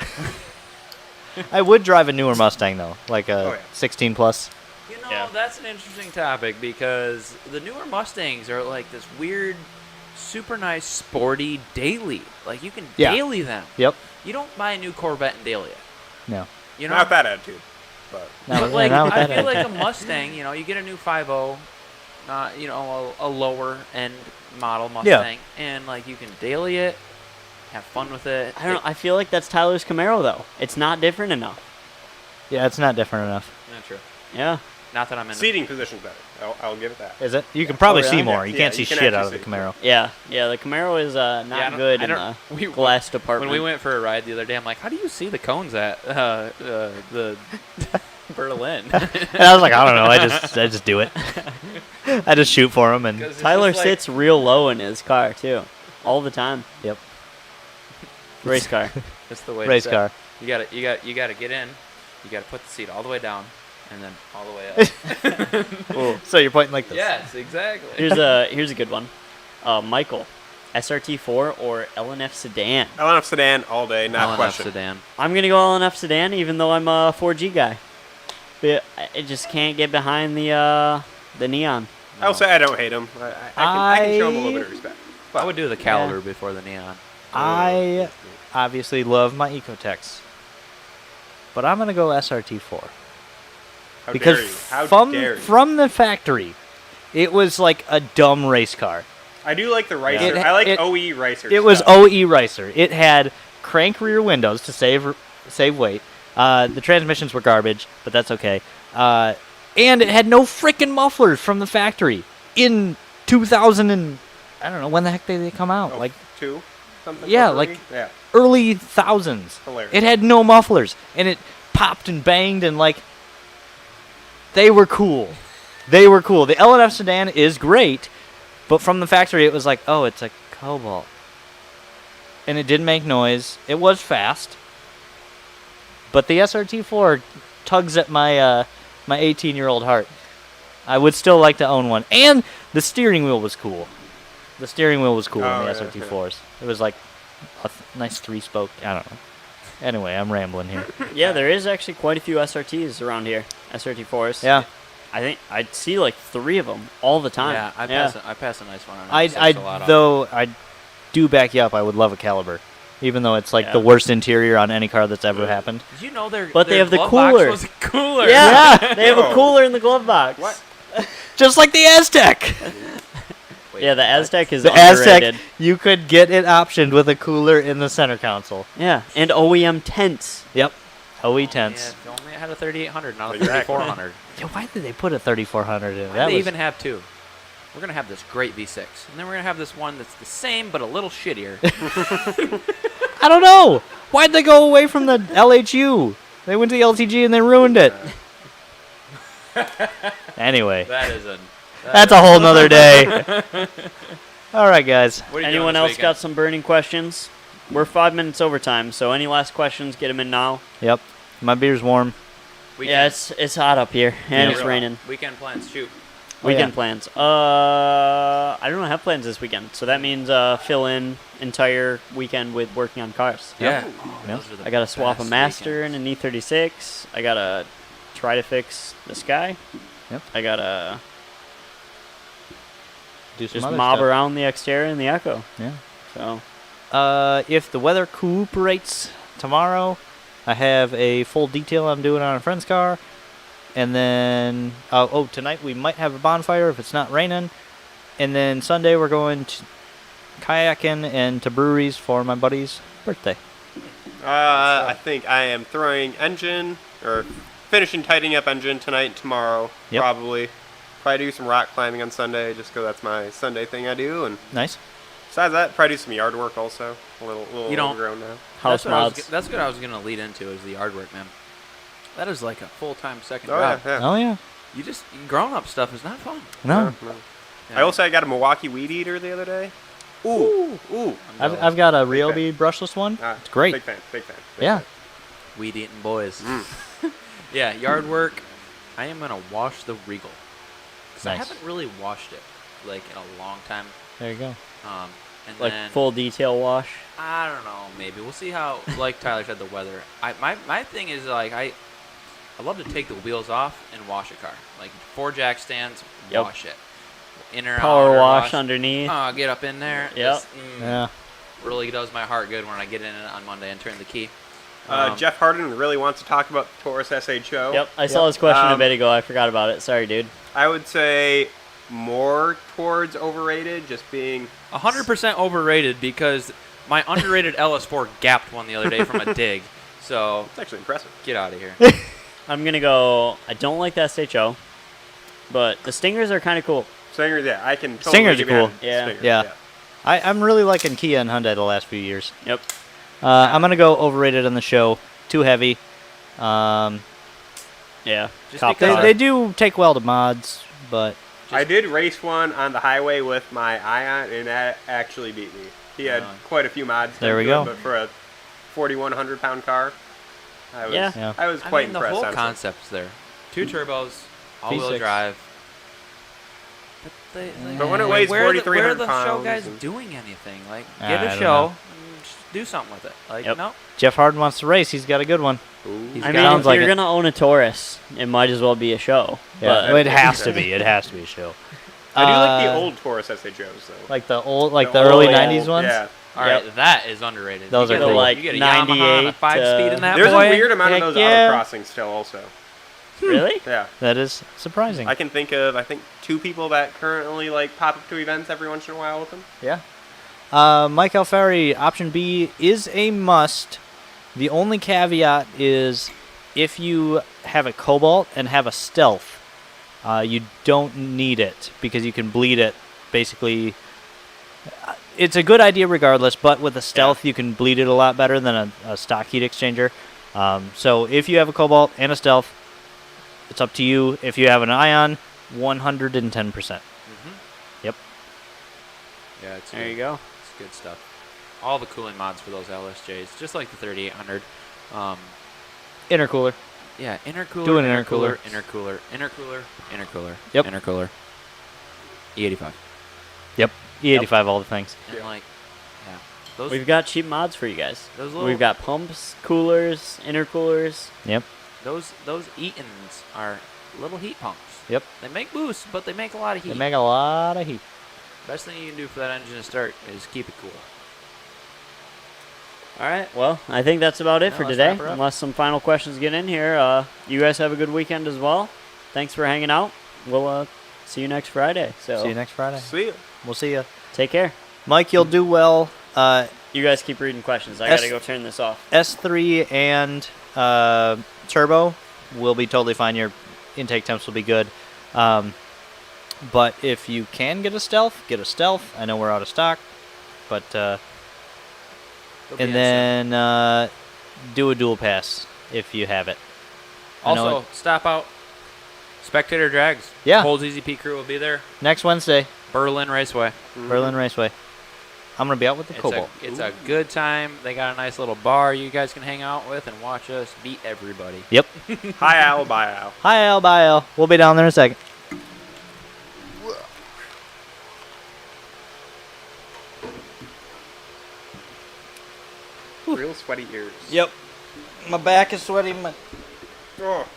I would drive a newer Mustang, though, like a Oh, yeah. 16 plus. You know, Yeah. that's an interesting topic because the newer Mustangs are like this weird, super nice, sporty daily. Like you can Yeah. daily them. Yep. You don't buy a new Corvette and daily it. No. You know, Not that attitude, but Not but with- like not with I that feel like a attitude. Mustang. You know, you get a new 5.0, you know, a lower end model Mustang, and like you can daily it, have fun with it. I don't know. I feel like that's Tyler's Camaro though. It's not different enough. Yeah, it's not different enough. Not true. Yeah. Not that I'm in. seating position's better. I'll give it that. Is it? You can probably Oh, see really? more. You Yeah, can't you see can shit out of actually the see. Camaro. Yeah. The Camaro is I not don't- good I in don't- the we- glass department. When we went for a ride the other day, I'm like, how do you see the cones at the Berlin? And I was like, I don't know. I just do it. I just shoot for them, and 'Cause it's Tyler just like- sits real low in his car too, all the time. yep, Race car. That's the way. race to car. You gotta get in. You gotta put the seat all the way down, and then all the way up. Ooh. So you're pointing like this. Yes, exactly. Here's a good one. Michael, SRT4 or LNF sedan? LNF sedan all day, not LNF question. sedan. I'm gonna go LNF sedan, even though I'm a 4G guy. But I just can't get behind the neon. I'll say I don't hate him. I can show him a little bit of respect. I would do the Caliber before the Neon. I obviously love my Ecotecs, but I'm gonna go SRT4 How because dare you? How dare you? from the factory, it was like a dumb race car. I do like the Ricer. It- I like it- OE Ricer. It was stuff. OE Ricer. It had crank rear windows to save weight. The transmissions were garbage, but that's okay. And it had no freaking mufflers from the factory in 2000 and I don't know when the heck did they come out. Oh, Like two, something. Yeah, over like- three? Yeah. early thousands. Hilarious. It had no mufflers, and it popped and banged, and like they were cool. They were cool. The LNF sedan is great, but from the factory, it was like, oh, it's a Cobalt, and it didn't make noise. It was fast, but the SRT4 tugs at my my 18-year-old heart. I would still like to own one, and the steering wheel was cool. The steering wheel was cool Oh, in the yeah, SRT4s. It was like a nice 3-spoke. I don't know. Anyway, I'm rambling here. Yeah, there is actually quite a few SRTs around here. SRT4s. Yeah. I think I'd see like 3 of them all the time. Yeah, I pass a nice one on it. I do back you up. I would love a Caliber, even though it's like the worst interior on any car that's ever happened. Did you know their But they their have the glove box cooler. was a cooler? Yeah, they have a cooler in the glove box. What? Just like the Aztec. Wait, Yeah, the what? Aztec is The underrated. Aztec, you could get it optioned with a cooler in the center console. Yeah, and OEM tents. Yep. OE Yeah, tents. if only it had a 3800, not a Exactly. 3400. Yeah, why did they put a 3400 in? Why do they even have 2? We're going to have this great V6, and then we're going to have this one that's the same but a little shittier. I don't know. Why'd they go away from the LHU? They went to the LTG and they ruined it. Anyway, that's a whole nother day. All right, guys. What are you doing Anyone this else weekend? got some burning questions? We're 5 minutes overtime, so any last questions, get them in now. Yep. My beer's warm. Yeah, it's hot up here, and Yeah. it's raining. Weekend plans, shoot. Weekend yeah. plans. I don't have plans this weekend, so that means fill in entire weekend with working on cars. Yeah. Yeah. Those are the I gotta swap a best Master weekends. and an E36. I gotta try to fix the Sky. Yep. I gotta Do some just other mob stuff. around the Xterra and the Echo. Yeah. So If the weather cooperates tomorrow, I have a full detail I'm doing on a friend's car. And then, tonight we might have a bonfire if it's not raining. And then Sunday we're going to kayaking and to breweries for my buddy's birthday. I think I am throwing engine, or finishing tightening up engine tonight and tomorrow, Yep. probably. Probably do some rock climbing on Sunday, just because that's my Sunday thing I do. And Nice. besides that, probably do some yard work also. A little You don't- overgrown now. house mods. That's what I was going to lead into is the yard work, man. That is like a full-time second Oh, yeah, job. yeah. Oh, yeah. Grown-up stuff is not fun. No. No. Yeah. I also got a Milwaukee weed eater the other day. Ooh. I've got a Ryobi brushless one. It's great. Big fan. Big Yeah. fan. Weed-eating boys. Mm. Yeah, yard work. I am going to wash the Regal. Because I Nice. haven't really washed it, like, in a long time. There you go. And Like then, full detail wash. I don't know, maybe. We'll see how, like Tyler said, the weather. My thing is, like, I love to take the wheels off and wash a car. Like, 4 jack stands, Yep. wash it. Inner, Power outer wash underneath. Oh, get up in there. Yep. Just, Yeah. really does my heart good when I get in it on Monday and turn the key. Jeff Harden really wants to talk about the Taurus SHO. Yep, I saw his question a Um, bit ago. I forgot about it. Sorry, dude. I would say more towards overrated, just being 100% overrated because my underrated LS4 gapped one the other day from a dig. So it's actually impressive. get out of here. I'm gonna go. I don't like the SHO, but the Stingers are kind of cool. Stingers, yeah, I can totally Stingers get are cool. behind Yeah. Stingers, Yeah. I'm really liking Kia and Hyundai the last few years. Yep. I'm going to go overrated on the show. Too heavy. Yeah. Just Cop because- car. They do take well to mods, but I did race one on the highway with my Ion, and that actually beat me. He had quite a few mods. There we to it, go. But for a 4,100-pound car, I was, Yeah. I was I quite mean, the impressed. whole honestly. concept's there. 2 turbos, all-wheel V6. drive. But when it weighs where are the 4,300 show pounds guys and- doing anything? Like, I get a don't show, know. and just do something with it. Like, Yep. no. Jeff Harden wants to race. He's got a good one. He's I got- mean, sounds if like you're it. gonna own a Taurus, it might as well be a show. Yeah, But it has to be. It has to be a show. I do like the Uh, old Taurus SHOs, though. like the old, like The the early old- '90s ones. Yeah. all right, that is underrated. Those you are get a- cool. Like you get a Yamaha and a 98 5-speed in that There's boy. a weird amount of Heck those yeah. autocrossing still, also. really? Yeah. That is surprising. I can think of, 2 people that currently like pop up to events every once in a while with them. Yeah. Mike Alfieri, option B is a must. The only caveat is if you have a Cobalt and have a Stealth, you don't need it because you can bleed it. Basically, it's a good idea regardless, but with a Stealth, you can bleed it a lot better than a stock heat exchanger. So if you have a Cobalt and a Stealth, it's up to you. If you have an Ion, 110%. Yep. Yeah, it's There good. you go. It's good stuff. All the cooling mods for those LSJs, just like the 3800. Intercooler. Yeah, intercooler, Do an intercooler, intercooler. intercooler, intercooler, Yep. intercooler. E85. Yep. E85, all the things. And like, yeah, Those We've got cheap mods for you guys. Those little- We've got pumps, coolers, intercoolers. Yep. those Eatons are little heat pumps. Yep. They make boost, but they make a lot of heat. They make a lot of heat. Best thing you can do for that engine to start is keep it cool. All right. Well, I think that's about it Yeah, for let's today. wrap her up. Unless some final questions get in here. You guys have a good weekend as well. Thanks for hanging out. We'll see you next Friday. So See you next Friday. See ya. We'll see you. take care. Mike, you'll do well. You guys keep reading questions. I S- gotta go turn this off. S3 and turbo will be totally fine. Your intake temps will be good. But if you can get a stealth, get a stealth. I know we're out of stock, but They'll be and in soon. then do a dual pass if you have it. I know Also, stop out. Spectator drags. Yeah. Whole ZZP crew will be there. Next Wednesday, Berlin Raceway. Berlin Raceway. I'm gonna be out with the Cobalt. It's a good time. They got a nice little bar you guys can hang out with and watch us beat everybody. Yep. Hi, Al. Bye, Al. Hi, Al. Bye, Al. We'll be down there in a second. Real sweaty ears. Yep. My back is sweaty. Oh.